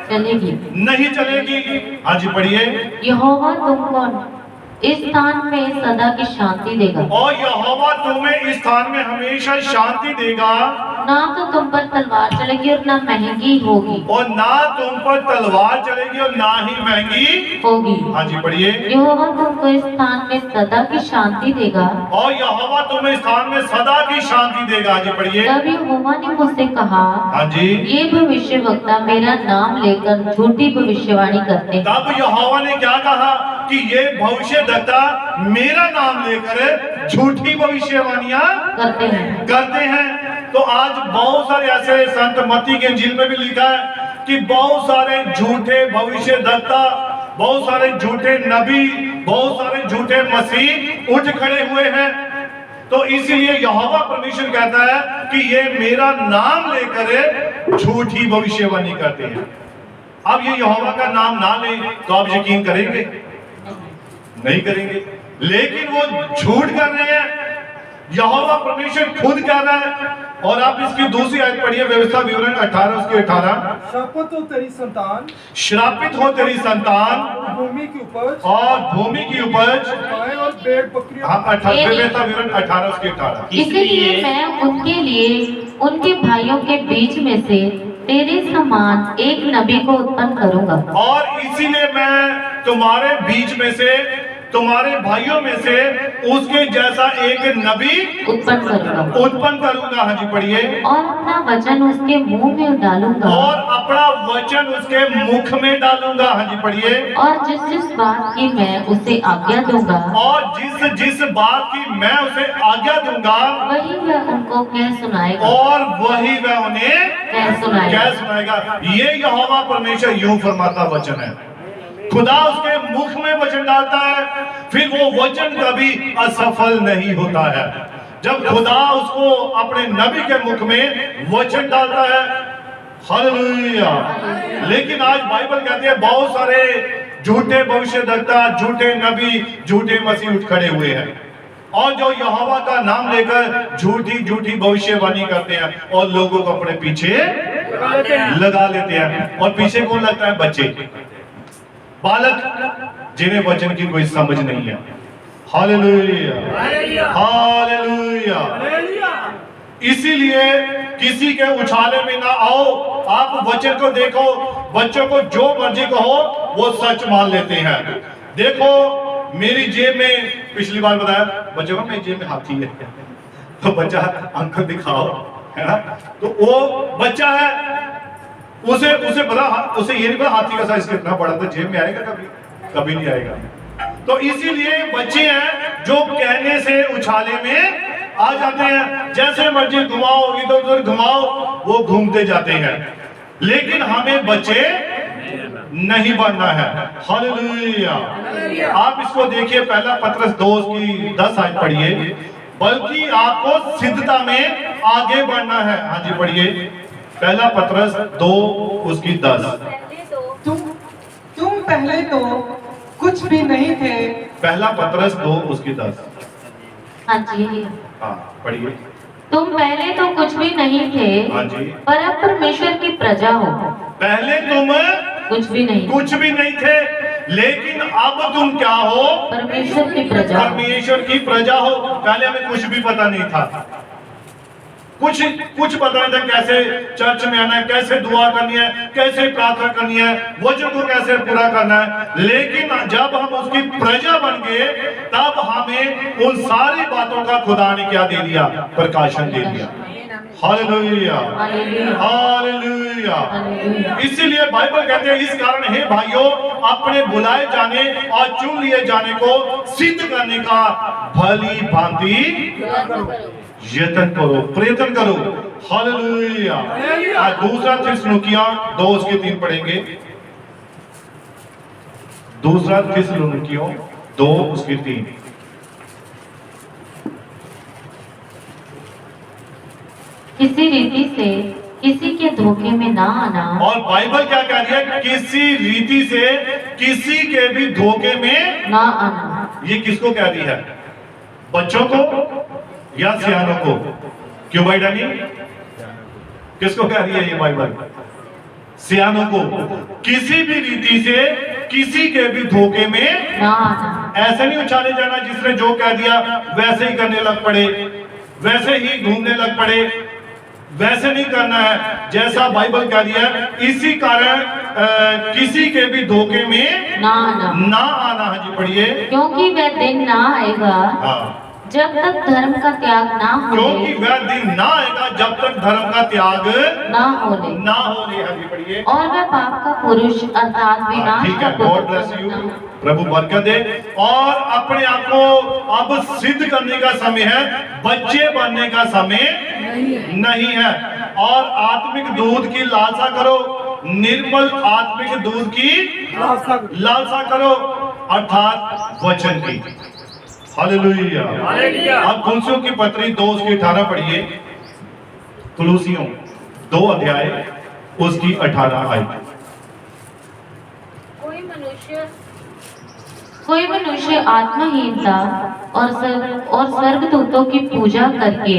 चलेगी नहीं चलेगी। हाँ जी पढ़िए। यहोवा तुम कौन, इस स्थान में सदा की शांति देगा। और यहोवा तुम्हें इस स्थान में हमेशा शांति देगा, ना तो तुम पर तलवार चलेगी और ना महंगी होगी और ना तुम पर तलवार चलेगी और ना ही महंगी होगी। हाँ जी पढ़िए। यहोवा तुमको इस स्थान में सदा की शांति देगा। और यहोवा तुम्हें इस स्थान में सदा की शांति देगा। हाँ जी पढ़िए। तब यहोवा ने मुझसे कहा, हाँ जी। ये भविष्यवक्ता मेरा नाम लेकर झूठी भविष्यवाणी करते हैं। तब यहोवा ने क्या कहा कि ये भविष्यद्वक्ता मेरा नाम लेकर झूठी भविष्यवाणियां करते हैं। तो आज बहुत सारे ऐसे संत, मत्ती के इंजील में भी लिखा है कि बहुत सारे झूठे भविष्यद्वक्ता, बहुत सारे झूठे नबी, बहुत सारे झूठे मसीह उठ खड़े हुए हैं। तो इसीलिए यहोवा परमेश्वर कहता है कि ये मेरा नाम लेकर झूठी भविष्यवाणी करते हैं। अब ये यहोवा का नाम ना ले तो आप यकीन करेंगे? नहीं करेंगे। लेकिन वो झूठ कर रहे हैं, यहोवा परमेश्वर खुद कह रहा है। और आप इसकी दूसरी आयत पढ़िए, व्यवस्था विवरण 18 उसके 18। श्रापित हो तेरी संतान, श्रापित हो तेरी संतान भूमि की उपज और भूमि की उपज। गाय और भेड़ बकरियां। हाँ 18 व्यवस्था विवरण 18 उसके 18। इसलिए मैं उनके लिए उनके भाइयों के बीच में से तेरे समान एक नबी को उत्पन्न करूंगा। और इसीलिए मैं तुम्हारे बीच में से, तुम्हारे भाइयों में से उसके जैसा एक नबी उत्पन्न करूंगा। हाँ जी पढ़िए। और अपना वचन उसके मुंह में डालूंगा। और अपना वचन उसके मुख में डालूंगा। हाँ जी पढ़िए। और जिस जिस बात की मैं उसे आज्ञा दूंगा, और जिस जिस बात की मैं उसे आज्ञा दूंगा, वही वह उनको कह सुनाएगा। और वही वह उन्हें कह सुनाएगा। ये यहोवा परमेश्वर यूं फरमाता वचन है। खुदा उसके मुख में वचन डालता है, फिर वो वचन कभी असफल नहीं होता है। जब खुदा उसको अपने नबी के मुख में वचन डालता है, हालेलुया। लेकिन आज बाइबल कहती है बहुत सारे झूठे भविष्यद्वक्ता, झूठे नबी, झूठे मसीह उठ खड़े हुए हैं, और जो यहोवा का नाम लेकर झूठी झूठी भविष्यवाणी करते हैं और लोगों को अपने पीछे लगा लेते हैं। और पीछे कौन लगता है? बच्चे, बालक, जिन्हें वचन की कोई समझ नहीं है। Hallelujah, hallelujah. इसीलिए किसी के उछाले में ना आओ, आप वचन को देखो। बच्चों को जो मर्जी कहो वो सच मान लेते हैं। देखो मेरी जेब में, पिछली बार बताया बच्चों को, मेरी जेब में हाथी है, तो बच्चा अंकल दिखाओ, है ना? तो वो बच्चा है, उसे पता, उसे ये नहीं पता हाथी का साइज कितना बड़ा था, जेब में आएगा कभी? कभी नहीं आएगा। तो इसीलिए बच्चे हैं जो कहने से उछाले में आ जाते हैं, जैसे मर्जी घुमाओ, इधर उधर घुमाओ, वो घूमते जाते हैं। लेकिन हमें बच्चे नहीं बनना है। हालेलुया। आप इसको देखिए, पहला पत्रस 2 की 10 आयत पढ़िए। बल्कि आपको सिद्धता में आगे बढ़ना है। हाँ जी पढ़िए, पहला पत्रस 2 उसकी 10। तुम पहले तो कुछ भी नहीं थे। पहला पत्रस 2 उसकी 10। हाँ जी। हाँ पढ़िए। तुम पहले तो कुछ भी नहीं थे, हाँ जी। पर अब परमेश्वर की प्रजा हो। पहले तुम कुछ भी नहीं थे, लेकिन अब तुम क्या हो? परमेश्वर की प्रजा। परमेश्वर की प्रजा हो। पहले हमें कुछ भी पता नहीं था, कुछ पता नहीं था कैसे चर्च में आना है, कैसे दुआ करनी है, कैसे प्रार्थना करनी है, वचन को कैसे पूरा करना है। लेकिन जब हम उसकी प्रजा बन गए, तब हमें उन सारी बातों का खुदा ने क्या दे दिया? प्रकाशन दे दिया। Hallelujah, hallelujah. इसीलिए बाइबल कहते हैं, इस कारण हे भाइयों, अपने बुलाए जाने और चुन लिए जाने को सिद्ध करने का भली भांति यत्न करो, प्रयत्न करो। हालेलुया। आज दूसरा थिस्सलुनीकियों 2 उसके 3 पढ़ेंगे। दूसरा थिस्सलुनीकियों 2 उसके 3। किसी रीति से किसी के धोखे में ना आना। और बाइबल क्या कह रही है? किसी रीति से किसी के भी धोखे में ना आना। ये किसको कह रही है? बच्चों को या सियानों को? क्यों भाई डानी? किसको कह रही है ये बाइबल? सियानों को। किसी भी रीति से किसी के भी धोखे में ना आना। ऐसे नहीं उछाले जाना जिसने जो कह दिया वैसे ही करने लग पड़े, वैसे ही घूमने लग पड़े। वैसे नहीं करना है, जैसा बाइबल कह दिया है। इसी कारण किसी के भी धोखे में ना आना, ना आना। हाँ जी पढ़िए। क्योंकि वह दिन ना आएगा हाँ, जब तक धर्म का त्याग ना क्योंकि हो, वह दिन ना आएगा जब तक धर्म का त्याग ना होने, ना होने। हाँ जी पढ़िए। और वह पाप का पुरुष अर्थात हाँ, विनाश ठीक का है, गॉड ब्लेस पुत्र यू, ना हो। प्रभु बरकत दे। और अपने आप को अब सिद्ध करने का समय है, बच्चे बनने का समय नहीं है। और आत्मिक दूध की लालसा करो, निर्मल आत्मिक दूध की लालसा करो, अर्थात वचन की। हालेलुया। अब कुलसियों की पत्री 2:18 पढ़िए। कुलसियों 2 अध्याय उसकी 18 आयत। कोई मनुष्य आत्महीनता और स्वर्गदूतों की पूजा करके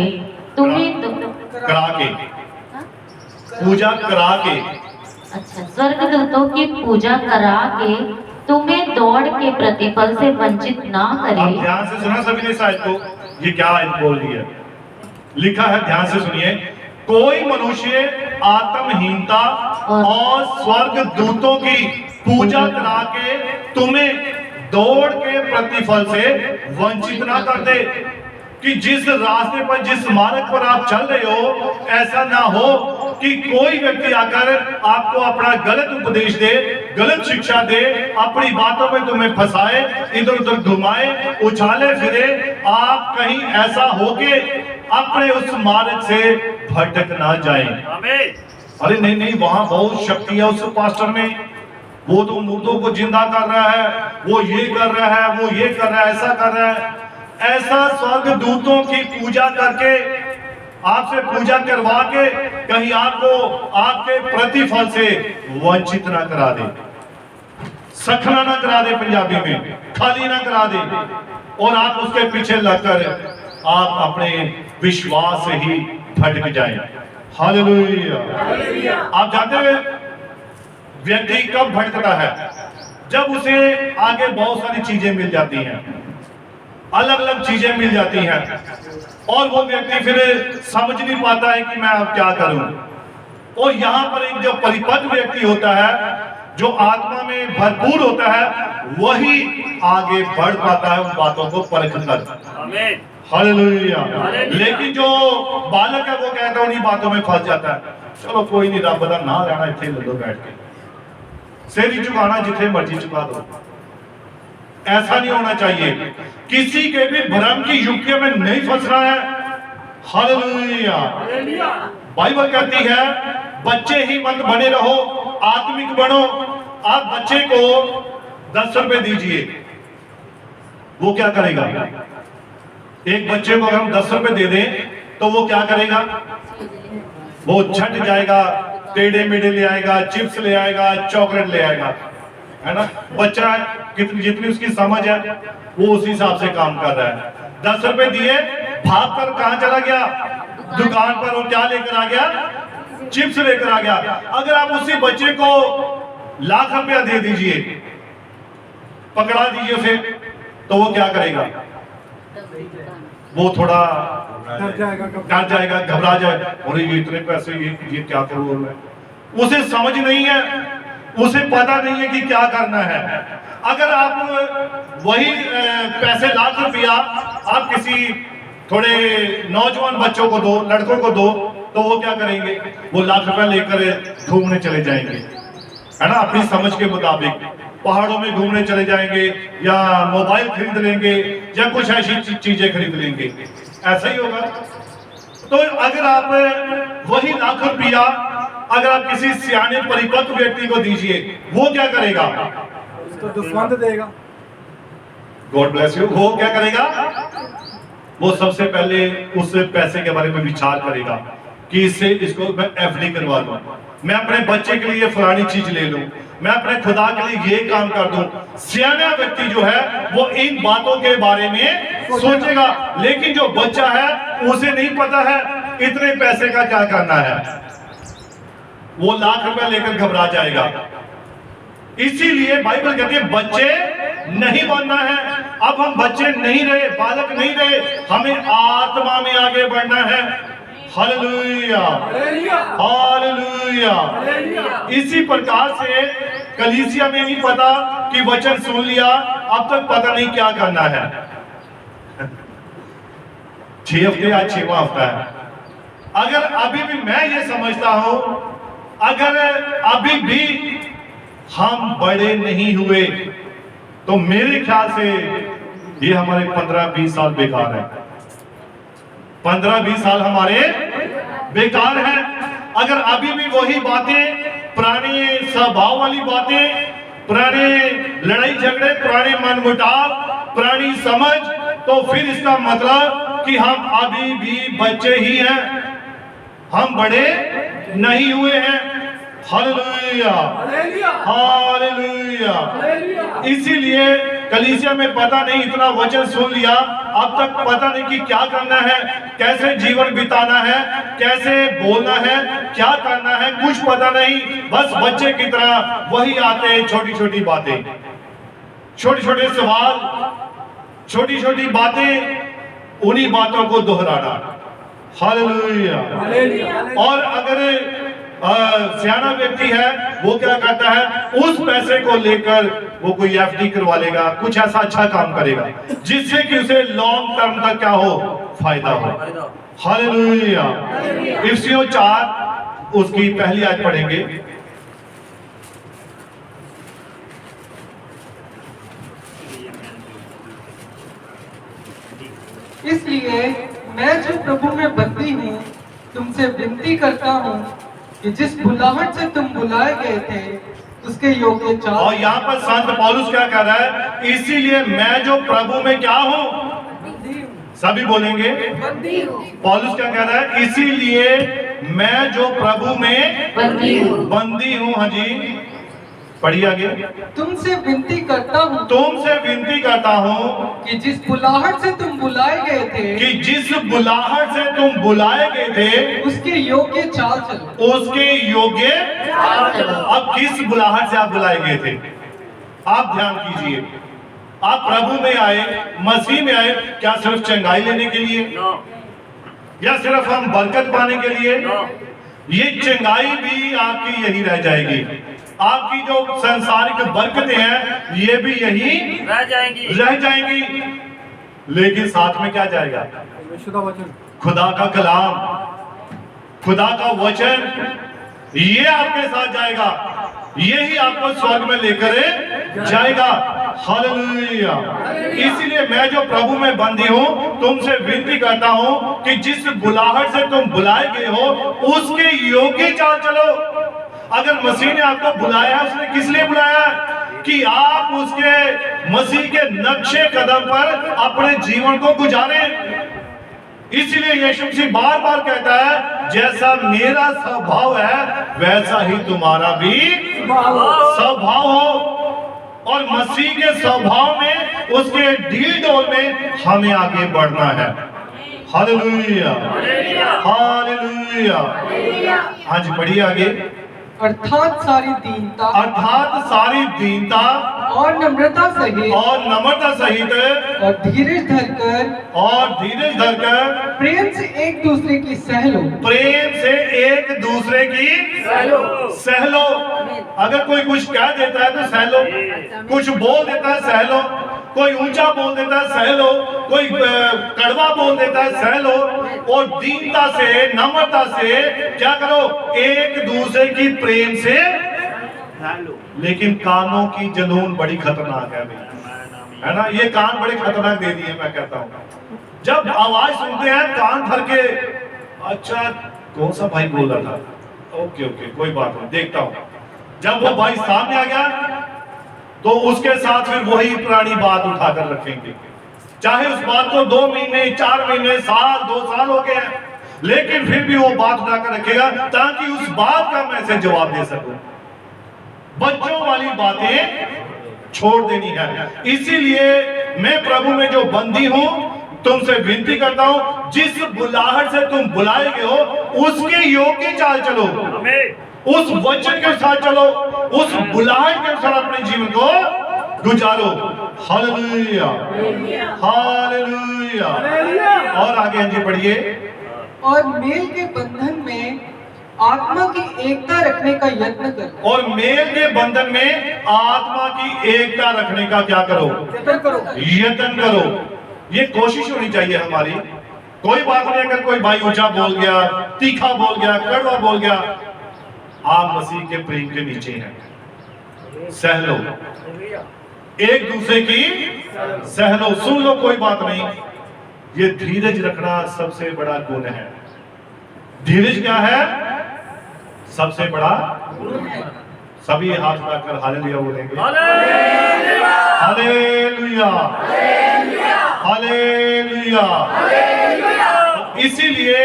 तुम्हें करा के, पूजा करा के, अच्छा, स्वर्गदूतों की पूजा करा के तुम्हें दौड़ के प्रतिफल से वंचित ना आप करे। ध्यान से सुना सभी ने शायद को, ये क्या आयत बोल रही है, लिखा है, ध्यान से सुनिए। कोई मनुष्य आत्महीनता और स्वर्ग दूतों की पूजा करा के तुम्हें दौड़ के प्रतिफल से वंचित ना कर दे। कि जिस रास्ते पर, जिस मार्ग पर आप चल रहे हो, ऐसा ना हो कि कोई व्यक्ति आकर आपको अपना गलत उपदेश दे, गलत शिक्षा दे, अपनी बातों में तुम्हें फंसाए, इधर उधर घुमाए, उछाले फिरे, आप कहीं ऐसा हो के अपने उस मार्ग से भटक ना जाएं। अरे नहीं नहीं, वहां बहुत शक्ति है उस पास्टर में, वो तो मुर्दों को जिंदा कर रहा है, वो ये कर रहा है, वो ये कर रहा है, ऐसा कर रहा है। ऐसा स्वर्ग दूतों की पूजा करके, आपसे पूजा करवा के कहीं आपको आपके प्रतिफल से वंचित ना करा दे, सखना ना करा दे, पंजाबी में खाली ना करा दे, और आप उसके पीछे लगकर आप अपने विश्वास से ही भटक जाएं। हालेलुया। आप जानते हैं व्यक्ति कब भटकता है? जब उसे आगे बहुत सारी चीजें मिल जाती हैं, अलग अलग चीजें मिल जाती हैं, और वो व्यक्ति फिर समझ नहीं पाता है कि मैं अब क्या करूं। और यहां पर एक जो परिपक्व व्यक्ति होता है, जो आत्मा में भरपूर होता है, वही आगे बढ़ पाता है उन बातों को परख कर। हालेलुया। लेकिन जो बालक है वो कहता है उन्हीं बातों में फंस जाता है, चलो कोई नहीं, रब दा ना लेना, इत्थे ले लो बैठ के, सिर ही झुकाना जिथे मर्जी झुका दो। ऐसा नहीं होना चाहिए, किसी के भी भ्रम की युक्तियों में नहीं फंसना है। हालेलुया। बाइबल कहती है बच्चे ही मत बने रहो, आत्मिक बनो। आप बच्चे को 10 रुपए दीजिए, वो क्या करेगा? एक बच्चे को अगर हम 10 रुपए दे दें तो वो क्या करेगा? वो छट जाएगा, टेढ़े मेढ़े ले आएगा, चिप्स ले आएगा, चॉकलेट ले आएगा, है ना। बच्चा कितनी जितनी उसकी समझ है वो उसी हिसाब से काम कर रहा है। 10 रुपए दिए, भाग कर कहां चला गया? दुकान पर। वो क्या लेकर आ गया? चिप्स लेकर आ गया। अगर आप उसी बच्चे को लाख रुपया दे दीजिए, पकड़ा दीजिए उसे, तो वो क्या करेगा? वो थोड़ा डर जाएगा, घबरा जाएगा, और ये इतने पैसे, ये क्या करूं मैं? उसे समझ नहीं है, उसे पता नहीं है कि क्या करना है। अगर आप वही पैसे, लाख रुपया आप किसी थोड़े नौजवान बच्चों को दो, लड़कों को दो, तो वो क्या करेंगे? वो लाख रुपया लेकर घूमने चले जाएंगे, है ना, अपनी समझ के मुताबिक पहाड़ों में घूमने चले जाएंगे, या मोबाइल खरीद लेंगे, या कुछ ऐसी चीजें खरीद लेंगे। ऐसा ही होगा। तो अगर आप वही लाख रुपया अगर आप किसी सियाने परिपक्व व्यक्ति को दीजिए, वो क्या करेगा? तो दसवंध देगा। God bless you. वो क्या करेगा? वो सबसे पहले उस पैसे के बारे में विचार करेगा कि इससे इसको मैं एफडी करवा दूं, मैं अपने बच्चे के लिए फलानी चीज ले लूं, मैं अपने खुदा के लिए ये काम कर दूं। सियाना व्यक्ति जो है वो इन बातों के बारे में सोचेगा। लेकिन जो बच्चा है उसे नहीं पता है इतने पैसे का क्या करना है, वो लाख रुपया लेकर घबरा जाएगा। इसीलिए बाइबल कहती है बच्चे नहीं बनना है। अब हम बच्चे नहीं रहे, बालक नहीं रहे, हमें आत्मा में आगे बढ़ना है। Hallelujah, hallelujah. इसी प्रकार से कलीसिया में नहीं पता कि वचन सुन लिया, अब तक पता नहीं क्या करना है। 6 हफ्ते आज 6वां हफ्ता है। अगर अभी भी मैं ये समझता हूं, अगर अभी भी हम बड़े नहीं हुए तो मेरे ख्याल से ये हमारे 15-20 साल बेकार है। 15-20 साल हमारे बेकार हैं। अगर अभी भी वही बातें, पुरानी स्वभाव वाली बातें, पुराने लड़ाई झगड़े, पुराने मनमुटाव, पुरानी समझ, तो फिर इसका मतलब कि हम अभी भी बच्चे ही हैं, हम बड़े नहीं हुए हैं। Hallelujah, hallelujah. इसीलिए कलीसिया में पता नहीं, इतना वचन सुन लिया, अब तक पता नहीं कि क्या करना है, कैसे जीवन बिताना है, कैसे बोलना है, क्या करना है, कुछ पता नहीं। बस बच्चे की तरह वही आते हैं, छोटी छोटी बातें, छोटे छोटे सवाल, छोटी छोटी बातें, उन्हीं बातों को दोहराना। हालेलुया। और अगर सियाना व्यक्ति है, वो क्या करता है, उस पैसे को लेकर वो कोई एफडी करवा लेगा, कुछ ऐसा अच्छा काम करेगा जिससे कि उसे लॉन्ग टर्म तक क्या हो, फायदा हो। हालेलुया। इफिसियों 4 उसकी पहली आयत पढ़ेंगे। इसलिए मैं जो प्रभु में बंदी हूँ, तुमसे विनती करता हूँ कि जिस बुलाहट से तुम बुलाए गए थे उसके योग्य चाल। और यहाँ पर संत पौलुस क्या कह रहा है, इसीलिए मैं जो प्रभु में क्या हूँ, सभी बोलेंगे, पौलुस क्या कह रहा है, इसीलिए मैं जो प्रभु में बंदी हूँ। हाँ जी, पढ़िए आगे। तुमसे विनती करता हूँ, तुमसे विनती करता हूँ कि जिस बुलाहट से तुम बुलाए गए थे, कि जिस बुलाहट से तुम बुलाए गए थे उसके योग्य चाल चलो। उसके योग्य। अब किस बुलाहट से आप बुलाए गए थे, आप ध्यान कीजिए। आप प्रभु में आए, मसीह में आए, क्या सिर्फ चंगाई लेने के लिए, या सिर्फ हम बरकत पाने के लिए? ये चंगाई भी आपकी यही रह जाएगी, आपकी जो संसारिक बरकतें हैं ये भी यही रह जाएंगी। लेकिन साथ में क्या जाएगा, खुदा का कलाम, खुदा का वचन, ये आपके साथ जाएगा, यही आपको स्वर्ग में लेकर जाएगा। हालेलुया। इसीलिए मैं जो प्रभु में बंदी हूँ, तुमसे विनती करता हूँ कि जिस बुलाहट से तुम बुलाए गए हो उसके योग्य चाल चलो। अगर मसीह ने आपको बुलाया है, उसने किस लिए बुलाया है? कि आप उसके मसीह के नक्शे कदम पर अपने जीवन को गुजारें। इसलिए यीशु मसीह बार बार कहता है, जैसा मेरा स्वभाव है वैसा ही तुम्हारा भी स्वभाव हो। और मसीह के स्वभाव में, उसके डील डोल में हमें आगे बढ़ना है। Hallelujah, hallelujah. हाँ जी, बढ़िए आगे। अर्थात सारी दीनता, अर्थात सारी दीनता और नम्रता सहित, और नम्रता सहित, और धीरज धरकर, और धीरज धरकर, प्रेम से एक दूसरे की सह लो। प्रेम से एक दूसरे की सह लो। अगर कोई कुछ कह देता है तो सह लो, कुछ बोल देता है सह लो, कोई ऊंचा बोल देता है सह लो, कोई कड़वा बोल देता है सह लो। और दीनता से, नम्रता से क्या करो, एक दूसरे की प्रेम से। लेकिन कानों की जलून बड़ी खतरनाक है भाई, है ना? ये कान बड़े खतरनाक दे दिए, मैं कहता हूँ। जब आवाज सुनते हैं कान धर के, अच्छा कौन सा भाई बोल रहा था, ओके ओके कोई बात नहीं, देखता हूँ। जब वो भाई सामने आ गया तो उसके साथ फिर वही पुरानी बात उठाकर रखेंगे, चाहे उस बात को 2 महीने, 4 महीने, साल, 2 साल हो गए, लेकिन फिर भी वो बात उठाकर रखेगा ताकि उस बात का मैं से जवाब दे सकूं। बच्चों वाली बातें छोड़ देनी है। इसीलिए मैं प्रभु में जो बंदी हूं, तुमसे विनती करता हूं, जिस बुलाहट से तुम बुलाए गए हो उसके योग्य चाल चलो, उस वचन के साथ चलो, उस बुलाहट के अनुसार अपने जीवन को गुजारो। Hallelujah, hallelujah. और आगे हाँ जी पढ़िए। और मेल के बंधन में आत्मा की एकता रखने का यत्न करो। और मेल के बंधन में आत्मा की एकता रखने का क्या करो? यत्न करो। यत्न करो। ये कोशिश होनी चाहिए हमारी। कोई बात नहीं, अगर कोई भाई ऊंचा बोल गया, तीखा बोल गया, कड़वा बोल गया, आप मसीह के प्रेम के नीचे हैं, सह लो, एक दूसरे की सह लो, सुन लो, कोई बात नहीं। ये धीरज रखना सबसे बड़ा गुण है। धीरज क्या है? सबसे बड़ा सभी हाथ उठाकर हालेलुया बोलेंगे। Hallelujah, hallelujah. इसीलिए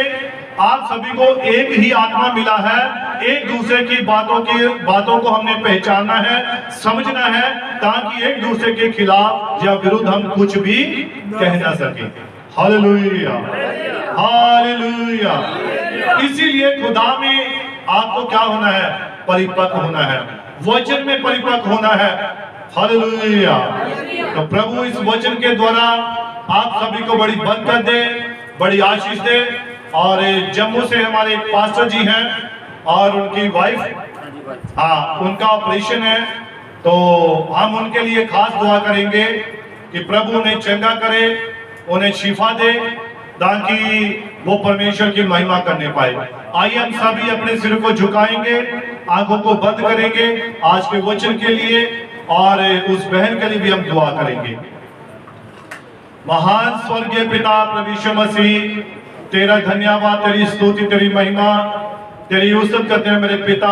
आप सभी को एक ही आत्मा मिला है, एक दूसरे की बातों को हमने पहचानना है, समझना है, ताकि एक दूसरे के खिलाफ या विरुद्ध हम कुछ भी कह ना सके। Hallelujah, hallelujah. इसीलिए खुदा में आपको क्या होना है? परिपक्व होना है, वचन में परिपक्व होना है। हालेलुया। तो प्रभु इस वचन के द्वारा आप सभी को बड़ी बरकत दे, बड़ी आशीष दे। और जम्मू से हमारे एक पास्टर जी हैं और उनकी वाइफ, हाँ, उनका ऑपरेशन है, तो हम उनके लिए खास दुआ करेंगे कि प्रभु उन्हें चंगा करे, उन्हें शिफा दे, ताकि वो परमेश्वर की महिमा करने पाए। आइए हम सभी अपने सिर को झुकाएंगे, आंखों को बंद करेंगे आज के वचन के लिए, और उस बहन के लिए भी हम दुआ करेंगे। महान स्वर्गीय पिता प्रभु यीशु मसीह, तेरा धन्यवाद, तेरी स्तुति, तेरी महिमा, तेरी स्तुति करते हैं मेरे पिता।